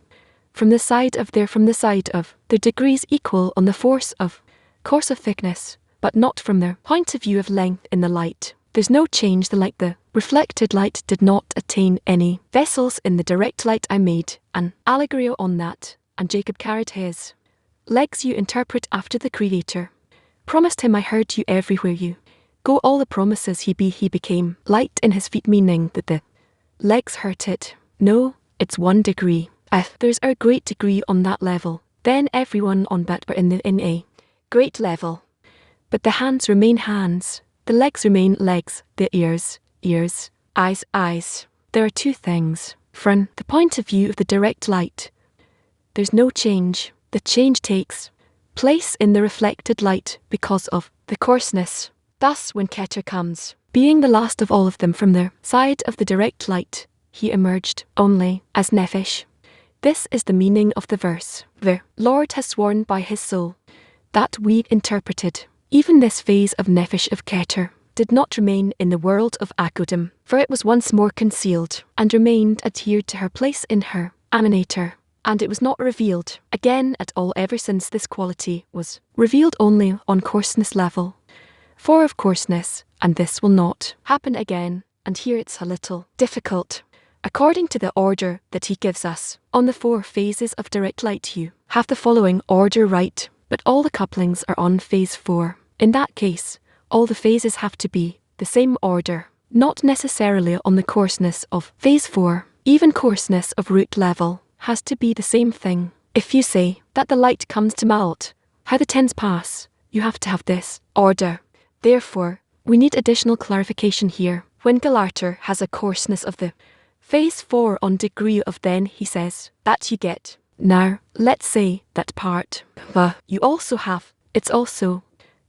from the side of their degrees equal on the force of course of thickness, but not from their point of view of length in the light. There's no change. The reflected light did not attain any vessels in the direct light. I made an allegory on that, and Jacob carried his legs. You interpret after the Creator promised him, I heard you everywhere you go. All the promises he became light in his feet, meaning that the legs hurt it. No, it's 1 degree. There's a great degree on that level. Then everyone on that were in a great level. But the hands remain hands. The legs remain legs, the ears, eyes, eyes. There are 2 things. From the point of view of the direct light, there's no change. The change takes place in the reflected light because of the coarseness. Thus, when Keter comes, being the last of all of them from the side of the direct light, he emerged only as Nephesh. This is the meaning of the verse. The Lord has sworn by his soul that we interpreted. Even this phase of Nephesh of Keter did not remain in the world of Akodim, for it was once more concealed, and remained adhered to her place in her emanator, and it was not revealed again at all ever since this quality was revealed only on coarseness level. For of coarseness, and this will not happen again, and here it's a little difficult. According to the order that he gives us, on the 4 phases of direct light you have the following order right, but all the couplings are on phase 4. In that case, all the phases have to be the same order, not necessarily on the coarseness of phase 4. Even coarseness of root level has to be the same thing. If you say that the light comes to melt, how the tens pass, you have to have this order. Therefore, we need additional clarification here. When Galarter has a coarseness of the phase 4 on degree of, then he says that you get. Now, let's say that part you also have, it's also,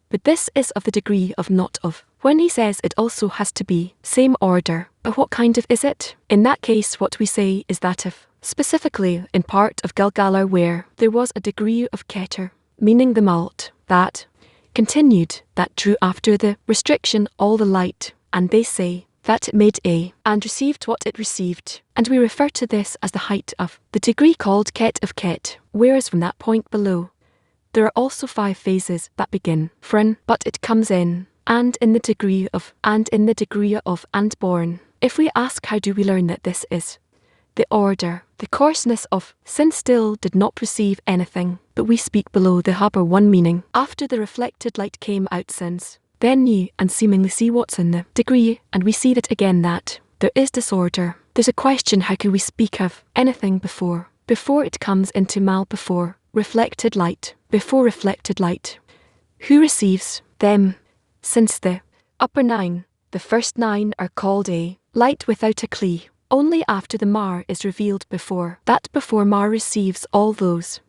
but this is of the degree of, not of. When he says it also has to be same order, but what kind of is it? In that case what we say is that if, specifically in part of Galgalar where there was a degree of Keter, meaning the malt, that continued, that drew after the restriction all the light, and they say that it made a, and received what it received, and we refer to this as the height of the degree called Ket of Ket, whereas from that point below, there are also 5 phases that begin from, but it comes in, and in the degree of, and born. If we ask how do we learn that this is the order, the coarseness of sin still did not receive anything, but we speak below the Haber 1 meaning, after the reflected light came out since. Then you and seemingly see what's in the degree, and we see that again that there is disorder. There's a question, how can we speak of anything before it comes into mal, before reflected light, who receives them? Since the upper 9, the first 9 are called a light without a kli, only after the mar is revealed before mar receives all those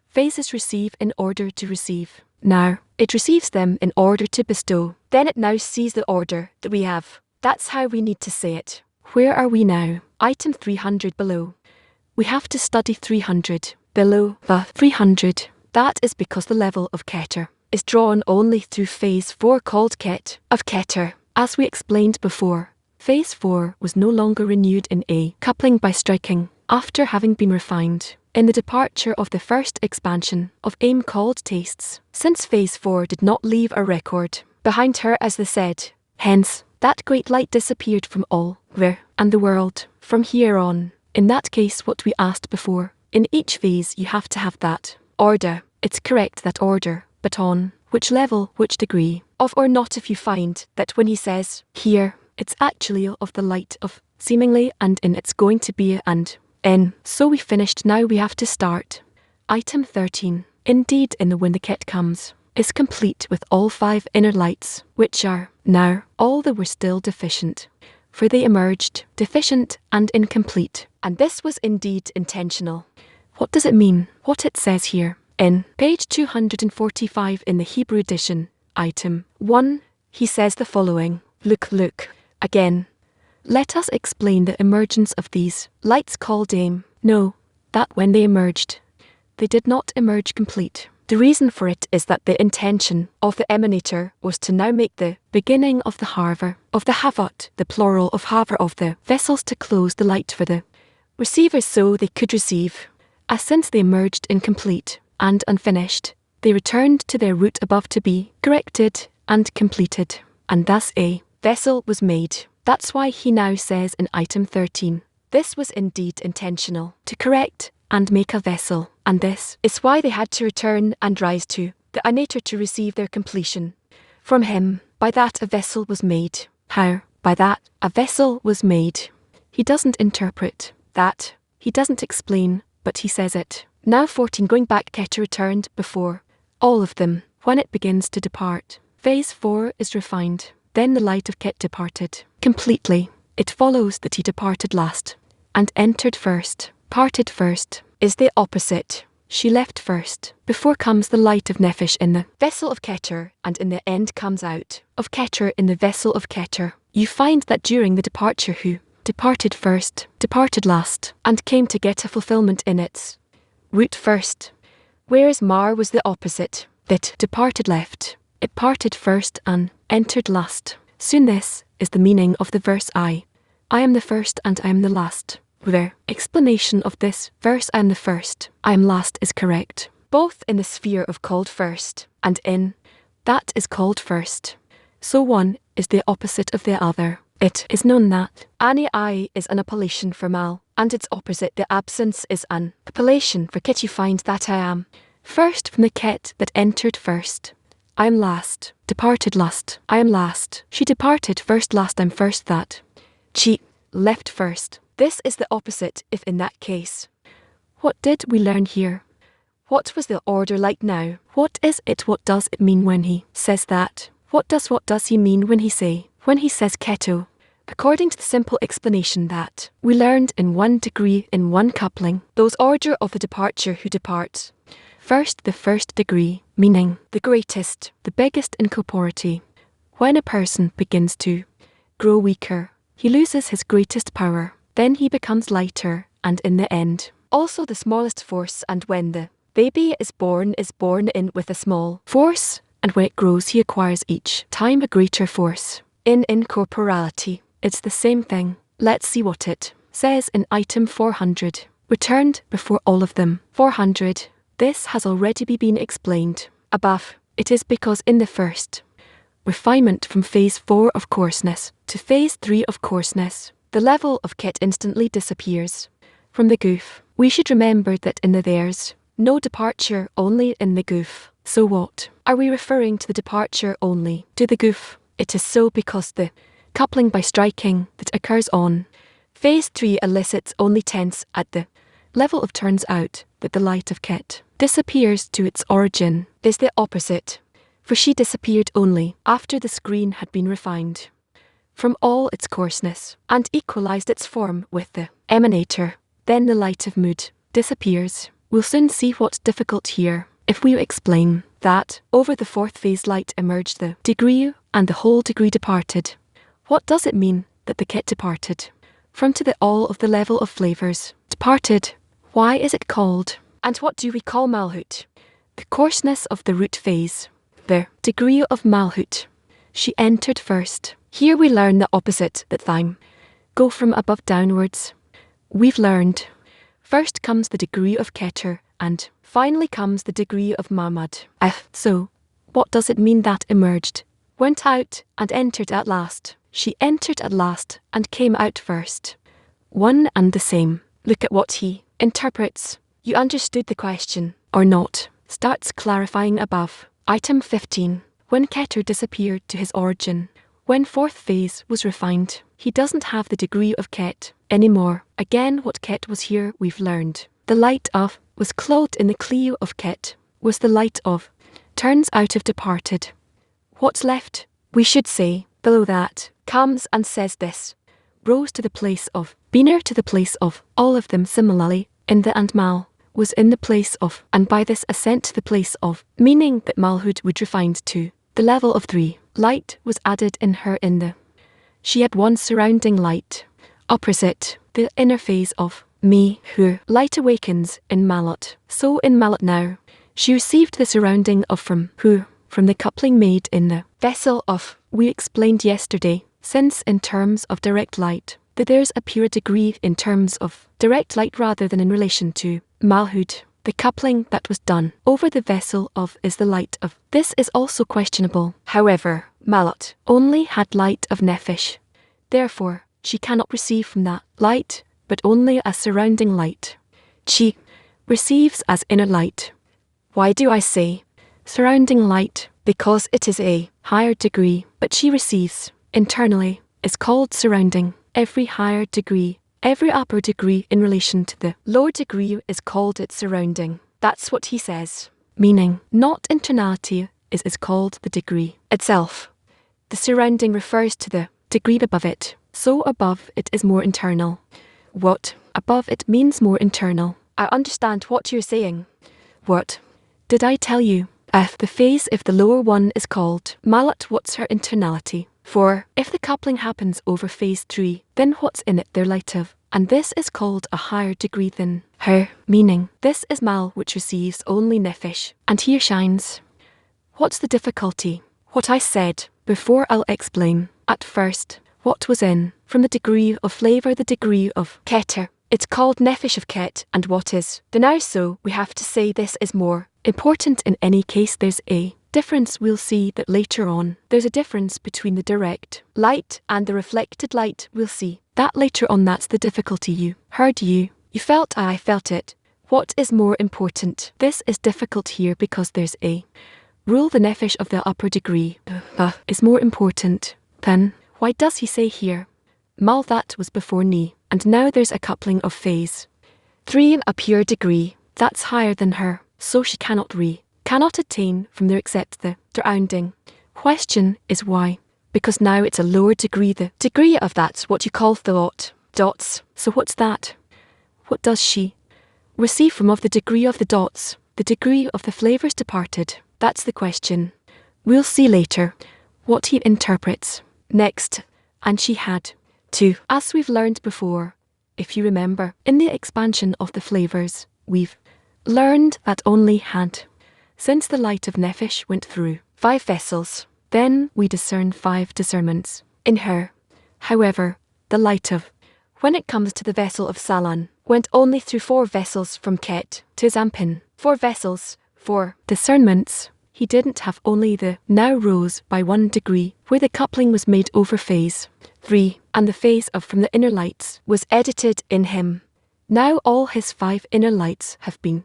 phases receive in order to receive. Now, it receives them in order to bestow. Then it now sees the order that we have. That's how we need to say it. Where are we now? Item 300 below. We have to study 300. Below the 300. That is because the level of Keter is drawn only through phase 4 called Ket of Keter. As we explained before, phase 4 was no longer renewed in a coupling by striking, after having been refined in the departure of the first expansion of aim called tastes, since phase 4 did not leave a record behind her as the said. Hence, that great light disappeared from all, and the world, from here on. In that case what we asked before, in each phase you have to have that order. It's correct, that order, but on which level, which degree of, or not. If you find that when he says here, it's actually of the light of seemingly, and in it's going to be and in. So we finished. Now we have to start. Item 13. Indeed, in the when the Ket comes, is complete with all 5 inner lights, which are now all that were still deficient, for they emerged deficient and incomplete, and this was indeed intentional. What does it mean? What it says here in page 245 in the Hebrew edition, item 1, he says the following. Look again. Let us explain the emergence of these lights called aim. Know that when they emerged, they did not emerge complete. The reason for it is that the intention of the emanator was to now make the beginning of the harver, of the havot, the plural of haver, of the vessels, to close the light for the receivers so they could receive. As since they emerged incomplete and unfinished, they returned to their root above to be corrected and completed. And thus a vessel was made. That's why he now says in item 13, this was indeed intentional, to correct and make a vessel. And this is why they had to return and rise to the emanator to receive their completion. From him, by that a vessel was made. How? By that a vessel was made. He doesn't interpret that. He doesn't explain, but he says it. Now 14, going back, Keter returned before all of them. When it begins to depart, phase 4 is refined. Then the light of Ket departed completely. It follows that he departed last and entered first. Parted first is the opposite. She left first. Before comes the light of Nefesh in the vessel of Keter, and in the end comes out of Keter in the vessel of Keter. You find that during the departure who departed first, departed last, and came to get a fulfillment in its root first. Whereas Mar was the opposite, that departed left, it parted first and entered last. Soon this is the meaning of the verse I am the first and I am the last. The explanation of this verse, I am the first, I am last, is correct, both in the sphere of called first and in that is called first. So one is the opposite of the other. It is known that ani I is an appellation for mal, and its opposite, the absence, is an appellation for ket. You find that I am first from the ket that entered first. I am last, departed last, I am last. She departed first, last, I'm first, that she left first. This is the opposite if in that case. What did we learn here? What was the order like now? What is it? What does it mean when he says that? What does he mean when he says keto? According to the simple explanation that we learned in one degree, in one coupling, those order of the departure who departs. First, the first degree, meaning the greatest, the biggest in corporeity. When a person begins to grow weaker, he loses his greatest power. Then he becomes lighter, and in the end, also the smallest force. And when the baby is born in with a small force, and when it grows he acquires each time a greater force. In incorporality, it's the same thing. Let's see what it says in item 400. Returned before all of them. 400. This has already been explained above. It is because in the first refinement from phase 4 of coarseness to phase 3 of coarseness, the level of ket instantly disappears from the goof. We should remember that in the there's no departure, only in the goof. So what are we referring to? The departure only to the goof. It is so because the coupling by striking that occurs on phase 3 elicits only tense at the level of. Turns out that the light of ket disappears to its origin is the opposite, for she disappeared only after the screen had been refined from all its coarseness and equalized its form with the emanator. Then the light of mood disappears. We'll soon see what's difficult here if we explain that over the fourth phase light emerged the degree and the whole degree departed. What does it mean that the ket departed from to the all of the level of flavors? Departed. Why is it called? And what do we call malhut? The coarseness of the root phase. The degree of malhut. She entered first. Here we learn the opposite, that thime go from above downwards. We've learned first comes the degree of keter, and finally comes the degree of mamad. So, what does it mean that emerged, went out, and entered at last? She entered at last, and came out first. One and the same. Look at what he interprets. You understood the question, or not? Starts clarifying above. Item 15. When Keter disappeared to his origin, when fourth phase was refined, he doesn't have the degree of Ket anymore. Again, what Ket was here we've learned. The light of was clothed in the Clio of Ket, was the light of, turns out of departed. What's left? We should say, below that, comes and says this. Rose to the place of, Biner to the place of, all of them similarly, in the and Mal, was in the place of, and by this ascent to the place of, meaning that Malhood would refined to the level of 3. Light was added in her in the She had one surrounding light, opposite the inner phase of me, who light awakens in Malot. So in Malot now, she received the surrounding of from the coupling made in the vessel of. We explained yesterday, since in terms of direct light, that there's a pure degree in terms of direct light rather than in relation to malhud. The coupling that was done over the vessel of is the light of. This is also questionable. However, Malot only had light of Nephish. Therefore, she cannot receive from that light, but only as surrounding light. She receives as inner light. Why do I say surrounding light? Because it is a higher degree, but she receives internally is called surrounding. Every higher degree, every upper degree in relation to the lower degree is called its surrounding. That's what he says. Meaning, not internality is called the degree itself. The surrounding refers to the degree above it. So above it is more internal. What above it means more internal. I understand what you're saying. What did I tell you? The phase if the lower one is called Malot, what's her internality? For if the coupling happens over phase 3, then what's in it their light of? And this is called a higher degree than her, meaning this is Mal which receives only Nephish, and here shines. What's the difficulty? What I said before I'll explain. At first, what was in, from the degree of flavour the degree of Keter. It's called Nephish of Ket, and what is the now, so we have to say this is more important in any case. There's a difference. We'll see that later on. There's a difference between the direct light and the reflected light. We'll see that later on. That's the difficulty. You heard you felt I felt it. What is more important? This is difficult here because there's a rule. The Nephish of the upper degree is more important than. Why does he say here? Mal that was before Ni, and now there's a coupling of phase 3 in a pure degree. That's higher than her, so she cannot attain from there except the surrounding. Question is why? Because now it's a lower degree. The degree of that's what you call thought dots. So what's that? What does she receive from of the degree of the dots? The degree of the flavours departed. That's the question. We'll see later what he interprets. Next, and she had to, as we've learned before, if you remember, in the expansion of the flavours, we've learned that only had, since the light of Nephish went through 5 vessels, then we discern 5 discernments in her. However, the light of, when it comes to the vessel of Salan, went only through 4 vessels from Ket to Zampin. 4 vessels, 4 discernments. He didn't have only the now rose by 1 degree, where the coupling was made over phase 3, and the phase of from the inner lights was edited in him. Now all his 5 inner lights have been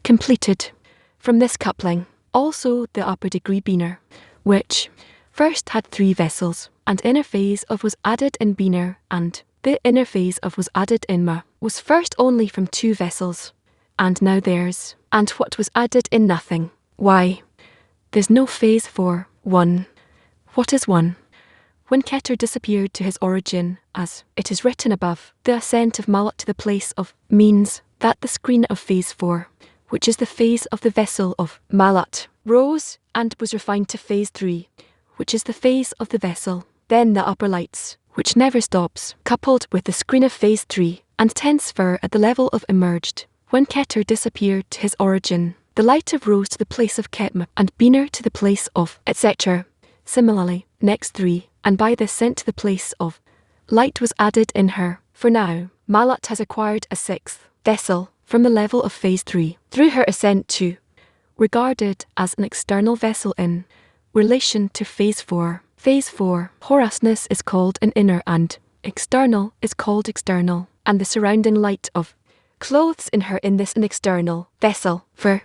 completed from this coupling. Also the upper degree Biner, which first had 3 vessels, and inner phase of was added in Biner, and the inner phase of was added in Ma, was first only from 2 vessels, and now theirs, and what was added in nothing. Why? There's no phase for 1. What is 1? When Keter disappeared to his origin, as it is written above, the ascent of Malot to the place of means that the screen of phase 4, which is the phase of the vessel of Malot, rose and was refined to phase 3, which is the phase of the vessel. Then the upper lights, which never stops, coupled with the screen of phase 3, and transfer at the level of emerged. When Keter disappeared to his origin, the light of rose to the place of Ketma, and Biner to the place of, etc. Similarly, next 3, and by this sent to the place of, light was added in her. For now, Malot has acquired a 6th vessel from the level of phase 3, through her ascent to, regarded as an external vessel in relation to phase 4. Phase 4, Horasness is called an inner, and external is called external, and the surrounding light of clothes in her in this an external vessel. For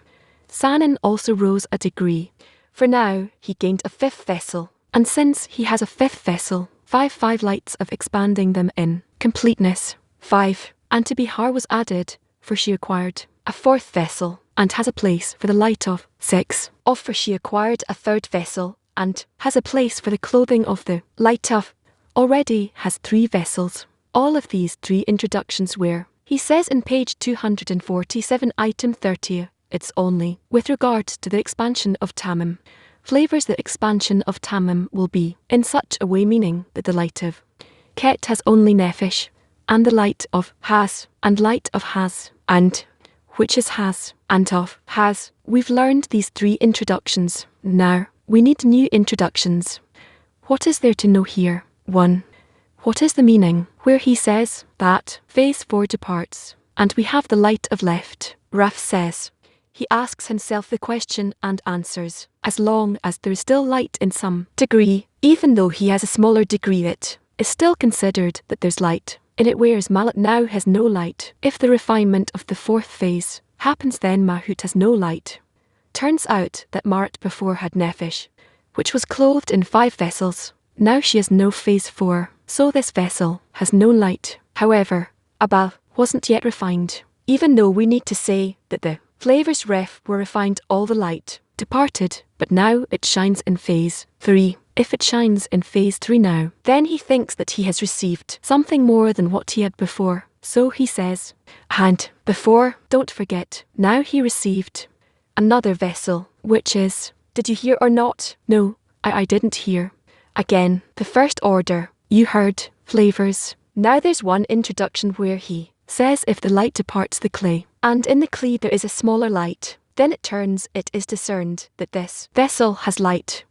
Sanan also rose a degree, for now he gained a 5th vessel, and since he has a 5th vessel, 5 lights of expanding them in completeness. 5, and to Bihar was added, for she acquired a 4th vessel, and has a place for the light of 6. Of for she acquired a 3rd vessel, and has a place for the clothing of the light of, already has 3 vessels. All of these 3 introductions were, he says in page 247 item 30, it's only with regard to the expansion of Tamim. Flavours the expansion of Tamim will be in such a way, meaning that the light of Ket has only nephesh, and the light of has, and light of has, and which is has, and of has. We've learned these 3 introductions. Now, we need new introductions. What is there to know here? 1. What is the meaning where he says that phase 4 departs, and we have the light of left? Raf says. He asks himself the question and answers, as long as there is still light in some degree, even though he has a smaller degree, it is still considered that there's light in it, whereas Malat now has no light. If the refinement of the 4th phase happens, then Mahut has no light. Turns out that Marat before had nephesh, which was clothed in 5 vessels. Now she has no phase 4, so this vessel has no light. However, Abba wasn't yet refined, even though we need to say that the flavors ref were refined, all the light departed, but now it shines in phase 3. If it shines in phase 3 now, then he thinks that he has received something more than what he had before. So he says, and before, don't forget, now he received another vessel, which is, did you hear or not? No, I didn't hear. Again, the first order, you heard, flavors. Now there's one introduction where he says if the light departs the clay, and in the clay there is a smaller light, then it is discerned that this vessel has light.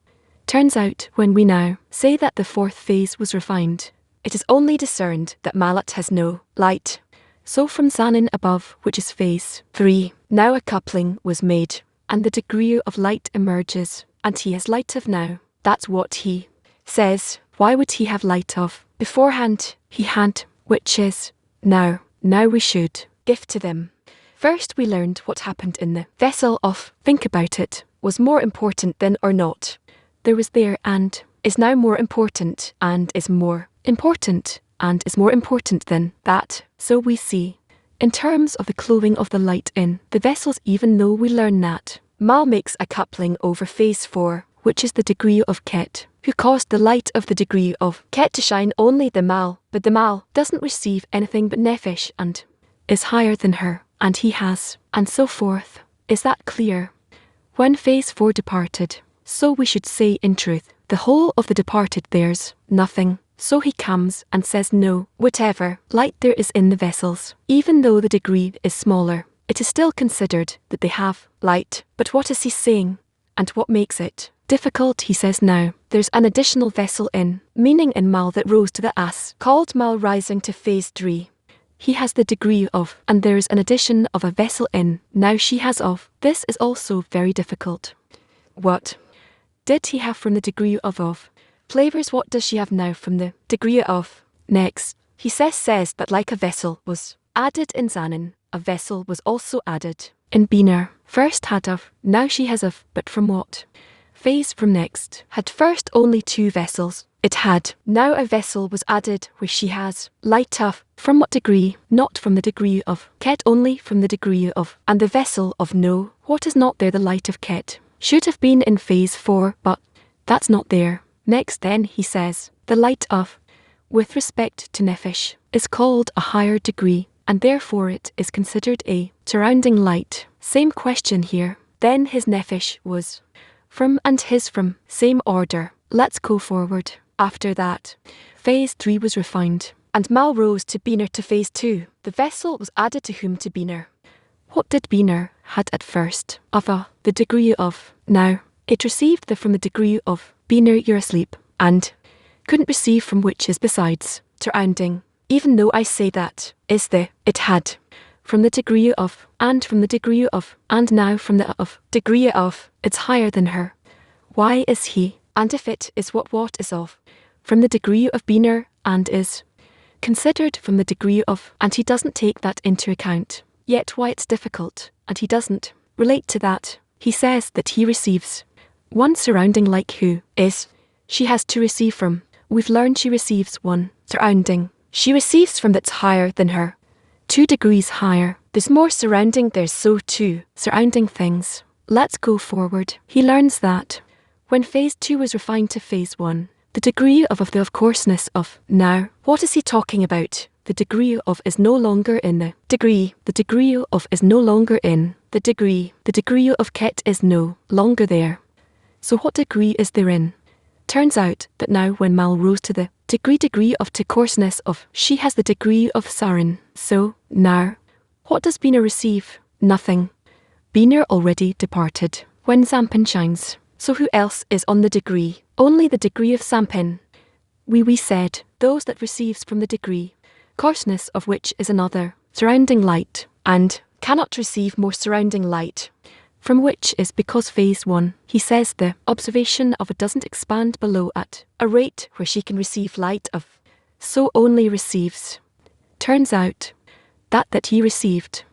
Turns out, when we now say that the 4th phase was refined, it is only discerned that Malat has no light. So from Zanin above, which is phase 3, now a coupling was made, and the degree of light emerges, and he has light of now. That's what he says. Why would he have light of? Beforehand, he had, which is now. Now we should give to them. First we learned what happened in the vessel of, think about it, was more important than or not. There was there and is now more important and is more important and is more important than that. So we see, in terms of the clothing of the light in the vessels, even though we learn that Mal makes a coupling over phase 4, which is the degree of Ket, who caused the light of the degree of Ket to shine only the Mal, but the Mal doesn't receive anything but nephesh and is higher than her, and he has, and so forth. Is that clear? When phase 4 departed, so we should say in truth, the whole of the departed there's nothing. So he comes and says no, whatever light there is in the vessels, even though the degree is smaller, it is still considered that they have light. But what is he saying? And what makes it difficult? He says now, there's an additional vessel in, meaning in Mal that rose to the As, called Mal rising to phase 3. He has the degree of, and there is an addition of a vessel in, now she has of. This is also very difficult. What did he have from the degree of? Flavors, what does she have now from the degree of? Next, he says that like a vessel was added in Zanin, a vessel was also added in Biner. First had of, now she has of, but from what phase? From next, had first only 2 vessels. It had, now a vessel was added where she has light of. From what degree? Not from the degree of Ket, only from the degree of, and the vessel of no. What is not there? The light of Ket should have been in phase 4, but that's not there. Next then he says, the light of, with respect to nephesh, is called a higher degree, and therefore it is considered a surrounding light. Same question here. Then his nephesh was from and his from, same order. Let's go forward. After that, phase 3 was refined, and Mal rose to Biner to phase 2. The vessel was added to whom? To Biner. What did Biner had at first? Of the degree of. Now, it received the from the degree of. Biner, you're asleep, and couldn't receive from which is besides, surrounding. Even though I say that, is the, it had, from the degree of, and from the degree of, and now from the of, degree of, it's higher than her. Why is he, and if it is what is of, from the degree of Biner, and is considered from the degree of, and he doesn't take that into account. Yet why it's difficult, and he doesn't relate to that. He says that he receives one surrounding like who is, she has to receive from. We've learned she receives one surrounding. She receives from that's higher than her. 2 degrees higher. There's more surrounding, there's so 2 surrounding things. Let's go forward. He learns that when phase 2 was refined to phase 1, the degree of the of coarseness of. Now, what is he talking about? The degree of is no longer in the degree. The degree of is no longer in the degree. The degree of Ket is no longer there. So what degree is there in? Turns out that now when Mal rose to the degree of to coarseness of, she has the degree of Sarin. So, now, what does Bina receive? Nothing. Bina already departed. When Zampin shines. So who else is on the degree? Only the degree of Zampin. We said, those that receives from the degree, coarseness of which is another, surrounding light, and cannot receive more surrounding light, from which is because phase 1, he says the observation of it doesn't expand below at a rate where she can receive light of, so only receives. Turns out, that he received.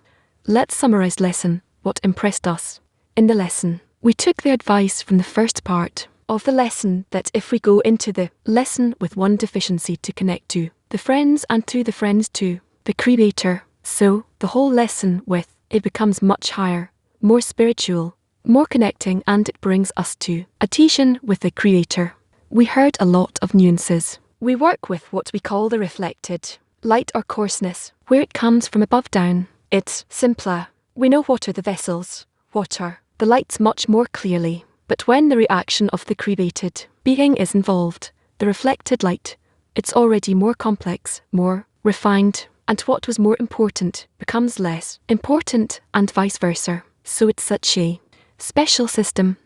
Let's summarize lesson, what impressed us. In the lesson, we took the advice from the first part of the lesson that if we go into the lesson with one deficiency to connect to the friends and to the friends to the Creator, so the whole lesson with it becomes much higher, more spiritual, more connecting, and it brings us to adhesion with the Creator. We heard a lot of nuances. We work with what we call the reflected light or coarseness, where it comes from above down. It's simpler. We know what are the vessels, what are the lights much more clearly. But when the reaction of the created being is involved, the reflected light, it's already more complex, more refined, and what was more important becomes less important, and vice versa. So it's such a special system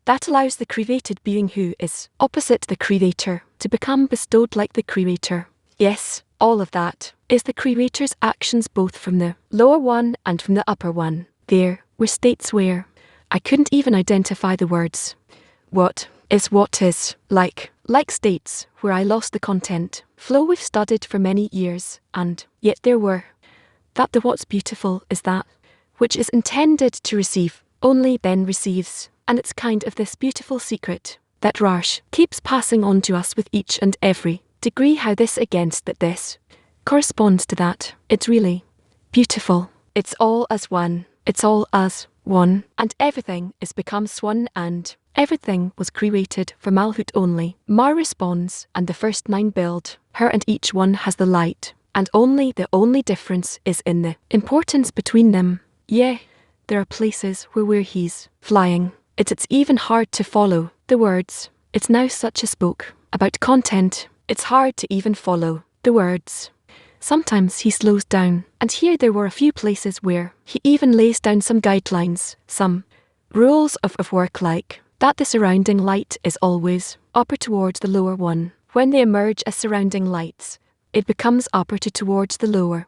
that allows the created being who is opposite the Creator to become bestowed like the Creator. Yes, all of that is the Creator's actions both from the lower one and from the upper one. There were states where I couldn't even identify the words. What is like states where I lost the content flow we've studied for many years, and yet there were. That the what's beautiful is that which is intended to receive only then receives, and it's kind of this beautiful secret that Rarsh keeps passing on to us with each and every degree, how this against that this corresponds to that. It's really beautiful. It's all as one. It's all as one, and everything is becomes one, and everything was created for Malhut only. Mar responds, and the first 9 build her, and each one has the light, and the only difference is in the importance between them. Yeah, there are places where he's flying. It's even hard to follow the words. It's now such a spoke about content. It's hard to even follow the words. Sometimes he slows down, and here there were a few places where he even lays down some guidelines, some rules of work, like that the surrounding light is always upper towards the lower one. When they emerge as surrounding lights, it becomes upper towards the lower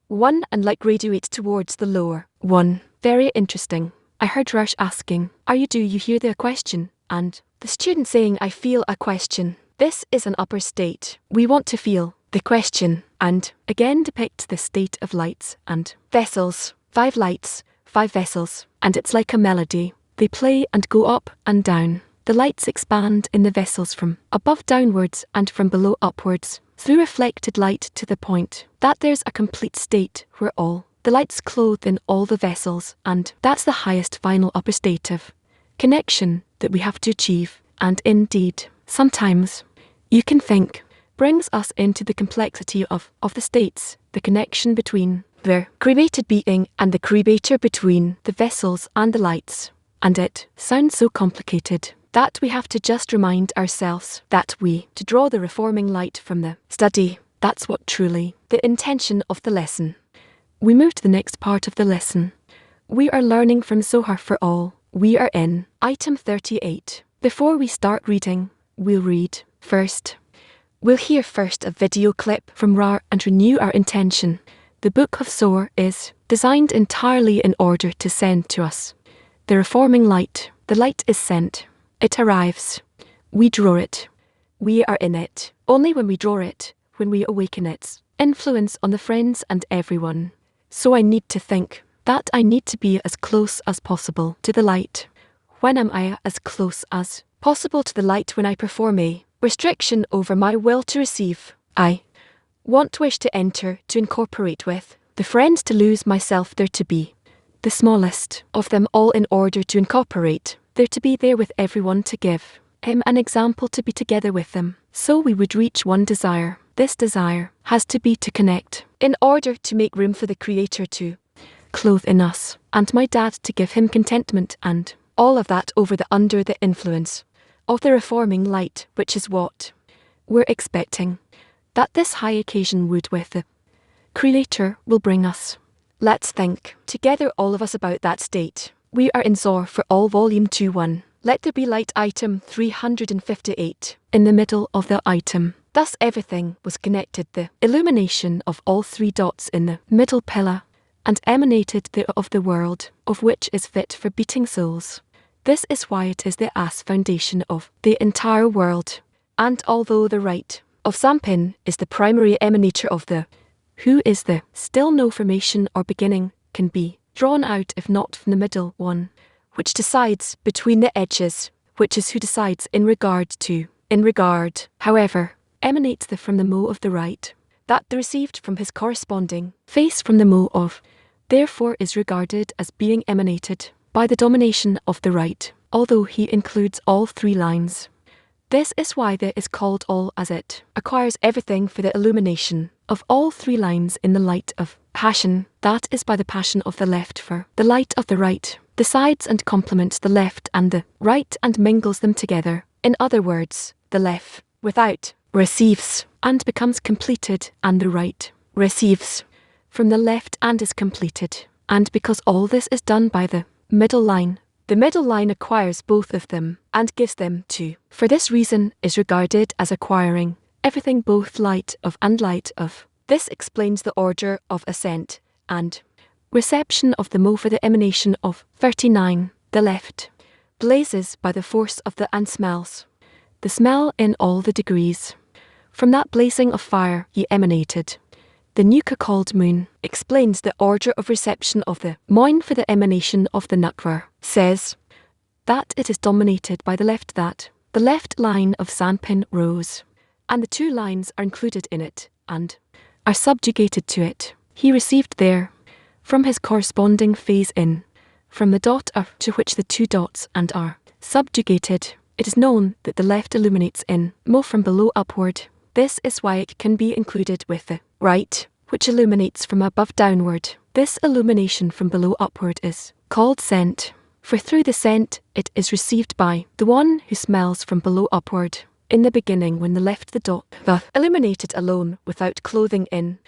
one, and like radiates towards the lower one. Very interesting. I heard Rush asking, do you hear the question? And the student saying, I feel a question. This is an upper state. We want to feel the question, and again depicts the state of lights and vessels. 5 lights, 5 vessels, and it's like a melody. They play and go up and down. The lights expand in the vessels from above downwards and from below upwards, through reflected light to the point that there's a complete state where all the lights clothe in all the vessels, and that's the highest final upper state of connection that we have to achieve. And indeed, sometimes, you can think, brings us into the complexity of the states, the connection between the created being and the Creator, between the vessels and the lights. And it sounds so complicated that we have to just remind ourselves that to draw the reforming light from the study, that's what truly the intention of the lesson. We move to the next part of the lesson. We are learning from Zohar for all. We are in item 38. Before we start reading, we'll read first. We'll hear first a video clip from Rar and renew our intention. The Book of Zohar is designed entirely in order to send to us the reforming light. The light is sent. It arrives. We draw it. We are in it. Only when we draw it, when we awaken its influence on the friends and everyone. So I need to think that I need to be as close as possible to the light. When am I as close as possible to the light? When I perform a restriction over my will to receive. I wish to enter, to incorporate with the friends, to lose myself there, to be the smallest of them all in order to incorporate there, to be there with everyone, to give him an example, to be together with them. So we would reach one desire. This desire has to be to connect in order to make room for the Creator to clothe in us, and my dad to give him contentment, and all of that over under the influence of the reforming light, which is what we're expecting that this high occasion would with the Creator will bring us. Let's think together, all of us, about that state. We are in Zor for all volume 2:1. Let there be light, item 358, in the middle of the item. Thus everything was connected, the illumination of all three dots in the middle pillar, and emanated there of the world, of which is fit for beating souls. This is why it is the as foundation of the entire world. And although the right of Sampin is the primary emanator of the who is the still no formation or beginning can be drawn out if not from the middle one, which decides between the edges, which is who decides in regard to. In regard, however, emanates the from the mo of the right, that the received from his corresponding face from the mo of, therefore is regarded as being emanated by the domination of the right, although he includes all three lines. This is why there is called all, as it acquires everything for the illumination of all three lines in the light of passion, that is by the passion of the left for the light of the right, decides and complements the left and the right and mingles them together. In other words, the left, without, receives and becomes completed, and the right receives from the left and is completed. And because all this is done by the middle line, the middle line acquires both of them and gives them to. For this reason is regarded as acquiring everything both light of and light of. This explains the order of ascent and reception of the mo for the emanation of 39. The left blazes by the force of the and smells. The smell in all the degrees. From that blazing of fire he emanated. The Nuka called moon explains the order of reception of the moin for the emanation of the Nukvar, says that it is dominated by the left, that the left line of Sanpin rose, and the two lines are included in it, and are subjugated to it. He received there, from his corresponding phase in, from the dot to which the two dots and are subjugated. It is known that the left illuminates in mo from below upward. This is why it can be included with the right, which illuminates from above downward. This illumination from below upward is called scent, for through the scent it is received by the one who smells from below upward. In the beginning, when the left the dot illuminated alone without clothing in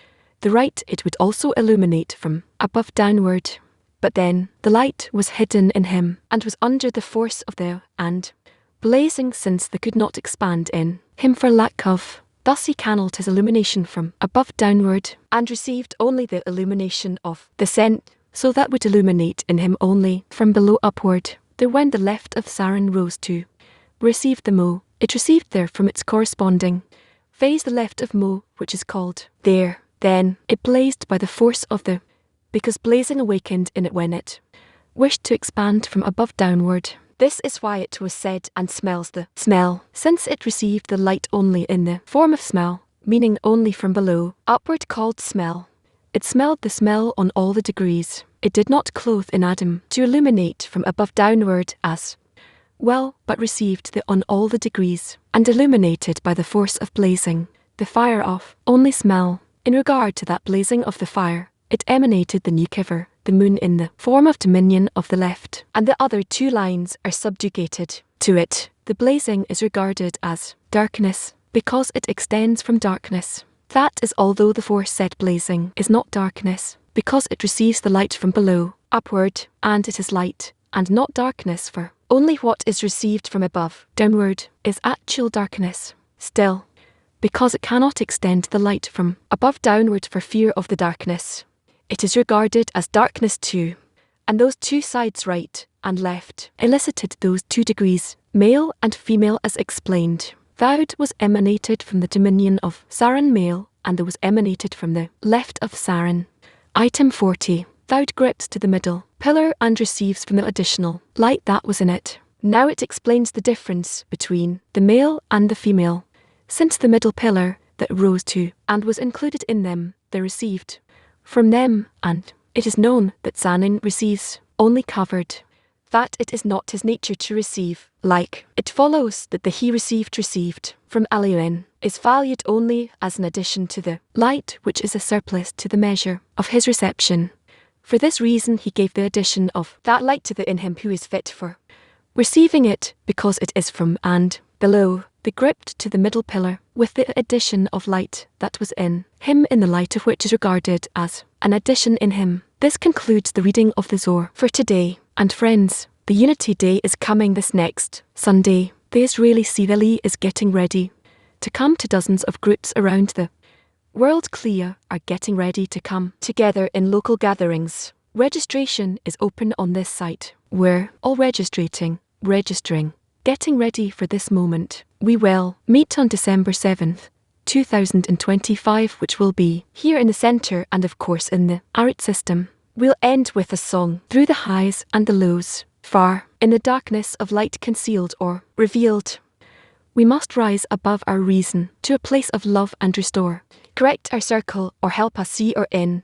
the right, it would also illuminate from above downward. But then the light was hidden in him and was under the force of the and blazing, since they could not expand in him for lack of. Thus he channeled his illumination from above downward, and received only the illumination of the scent, so that would illuminate in him only from below upward. There when the left of Saran rose to receive the mo, it received there from its corresponding phase the left of mo, which is called there. Then it blazed by the force of the, because blazing awakened in it when it wished to expand from above downward. This is why it was said and smells the smell, since it received the light only in the form of smell, meaning only from below upward, called smell. It smelled the smell on all the degrees. It did not clothe in Adam to illuminate from above downward as well, but received the on all the degrees, and illuminated by the force of blazing the fire of only smell. In regard to that blazing of the fire, it emanated the new kiver, the moon, in the form of dominion of the left, and the other two lines are subjugated to it. The blazing is regarded as darkness, because it extends from darkness. That is, although the foresaid blazing is not darkness, because it receives the light from below upward, and it is light, and not darkness, for only what is received from above downward is actual darkness. Still, because it cannot extend the light from above downward for fear of the darkness, it is regarded as darkness too, and those two sides, right and left, elicited those 2 degrees, male and female, as explained. Thou was emanated from the dominion of Saran male, and there was emanated from the left of Saran. Item 40. Thou grips to the middle pillar and receives from the additional light that was in it. Now it explains the difference between the male and the female, since the middle pillar that rose to and was included in them, they received from them, and it is known that Sanin receives only covered, that it is not his nature to receive. Like, it follows that the he received from Alun is valued only as an addition to the light, which is a surplus to the measure of his reception. For this reason he gave the addition of that light to the in him who is fit for receiving it because it is from and below, the gripped to the middle pillar, with the addition of light that was in him, in the light of which is regarded as an addition in him. This concludes the reading of the Zohar for today. And friends, the Unity Day is coming this next Sunday. The Israeli Sivili is getting ready to come to dozens of groups around the world. Clear are getting ready to come together in local gatherings. Registration is open on this site. We're all registering, getting ready for this moment. We will meet on December 7th, 2025, which will be here in the center and of course in the art system. We'll end with a song, Through the Highs and the Lows, far in the darkness of light concealed or revealed. We must rise above our reason to a place of love and restore. Correct our circle or help us see or in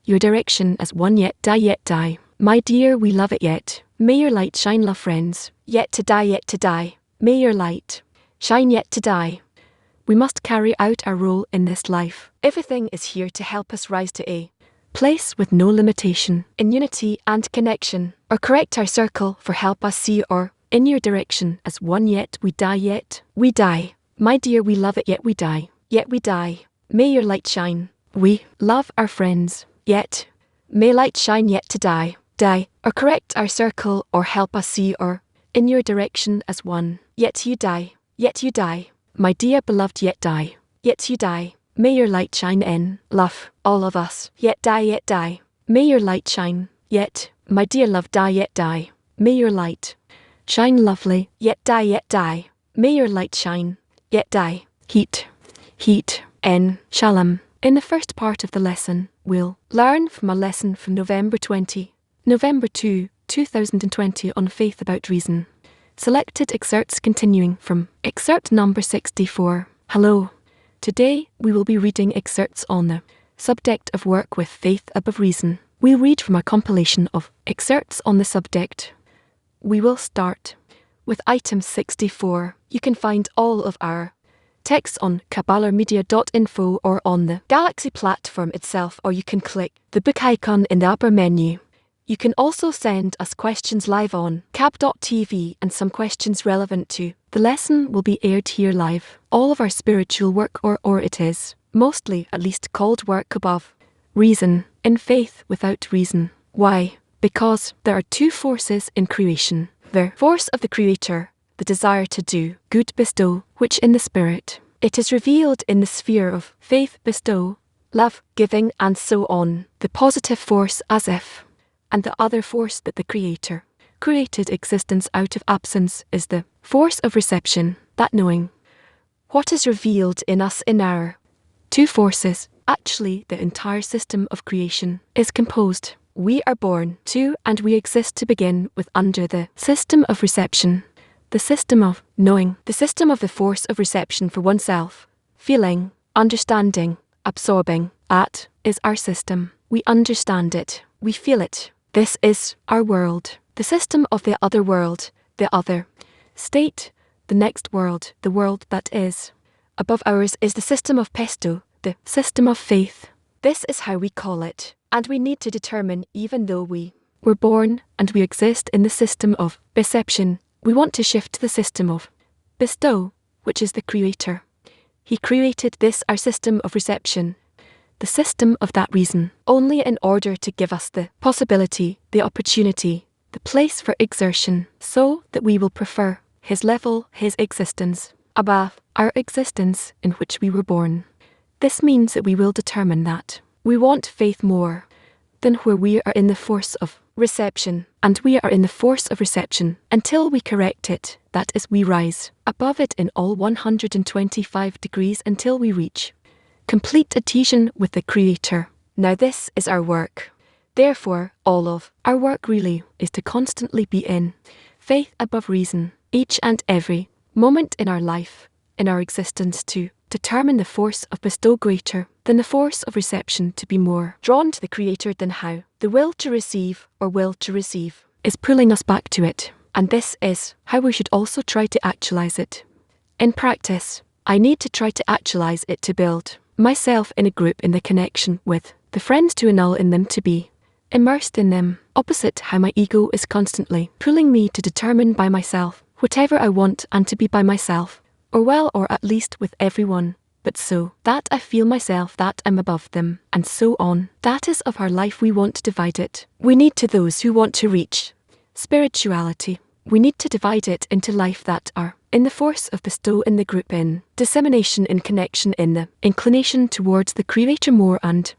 your direction as one. Yet die. My dear, we love it yet. May your light shine, love friends. Yet to die. May your light shine yet to die. We must carry out our role in this life. Everything is here to help us rise to a place with no limitation, in unity and connection. Or correct our circle for help us see or in your direction as one. Yet we die. My dear, we love it yet we die. May your light shine. We love our friends. Yet may light shine yet to die. Or correct our circle or help us see or in your direction as one. Yet you die. My dear beloved, yet you die. May your light shine in love, all of us. Yet die. May your light shine. Yet, my dear love, die. May your light shine lovely. Yet die. May your light shine. Yet die. Heat. En Shalom. In the first part of the lesson, we'll learn from a lesson from November 2, 2020 on faith about reason. Selected excerpts continuing from excerpt number 64. Hello. Today we will be reading excerpts on the subject of work with faith above reason. We'll read from a compilation of excerpts on the subject. We will start with item 64. You can find all of our texts on kabbalarmedia.info or on the Galaxy platform itself, or you can click the book icon in the upper menu. You can also send us questions live on cab.tv, and some questions relevant to the lesson will be aired here live. All of our spiritual work, or it is mostly at least called work above reason, in faith without reason. Why? Because there are two forces in creation. The force of the Creator, the desire to do good, bestow, which in the spirit, it is revealed in the sphere of faith, bestow, love, giving, and so on. The positive force as if. And the other force that the Creator created existence out of absence is the force of reception, that knowing what is revealed in us in our two forces. Actually, the entire system of creation is composed. We are born to and we exist to begin with under the system of reception, the system of knowing, the system of the force of reception for oneself, feeling, understanding, absorbing. That is our system. We understand it, we feel it. This is our world. The system of the other world, the other state, the next world, the world that is above ours, is the system of pesto, the system of faith. This is how we call it, and we need to determine, even though we were born and we exist in the system of perception, we want to shift to the system of bestow, which is the Creator. He created this, our system of reception, the system of that reason, only in order to give us the possibility, the opportunity, the place for exertion, so that we will prefer His level, His existence, above our existence in which we were born. This means that we will determine that we want faith more than where we are in the force of reception, and we are in the force of reception until we correct it, that is, we rise above it in all 125 degrees until we reach complete adhesion with the Creator. Now this is our work. Therefore, all of our work really is to constantly be in faith above reason, each and every moment in our life, in our existence, to determine the force of bestow greater than the force of reception, to be more drawn to the Creator than how the will to receive is pulling us back to it. And this is how we should also try to actualize it. In practice, I need to try to actualize it to build myself in a group, in the connection with the friends, to annul in them, to be immersed in them, opposite how my ego is constantly pulling me to determine by myself whatever I want and to be by myself, or well, or at least with everyone, but so that I feel myself that I'm above them, and so on. That is of our life we want to divide it. We need to those who want to reach spirituality. We need to divide it into life that are in the force of bestow in the group in, dissemination in connection in the inclination towards the Creator more and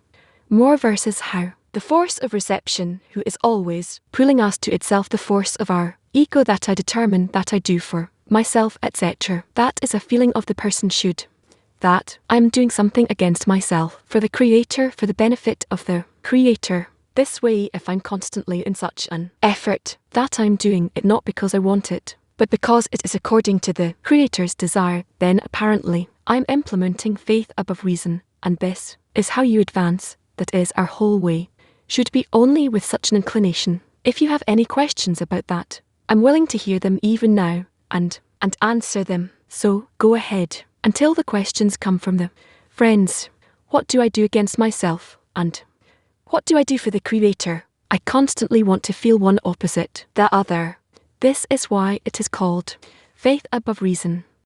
more versus how the force of reception who is always pulling us to itself, the force of our ego that I determine that I do for myself, etc. That is a feeling of the person should that I am doing something against myself for the Creator, for the benefit of the Creator. This way, if I'm constantly in such an effort, that I'm doing it not because I want it, but because it is according to the Creator's desire, then apparently I'm implementing faith above reason, and this is how you advance. That is our whole way. Should be only with such an inclination. If you have any questions about that, I'm willing to hear them even now, and answer them. So, go ahead, until the questions come from the friends. What do I do against myself, and what do I do for the Creator? I constantly want to feel one opposite the other. This is why it is called faith above reason.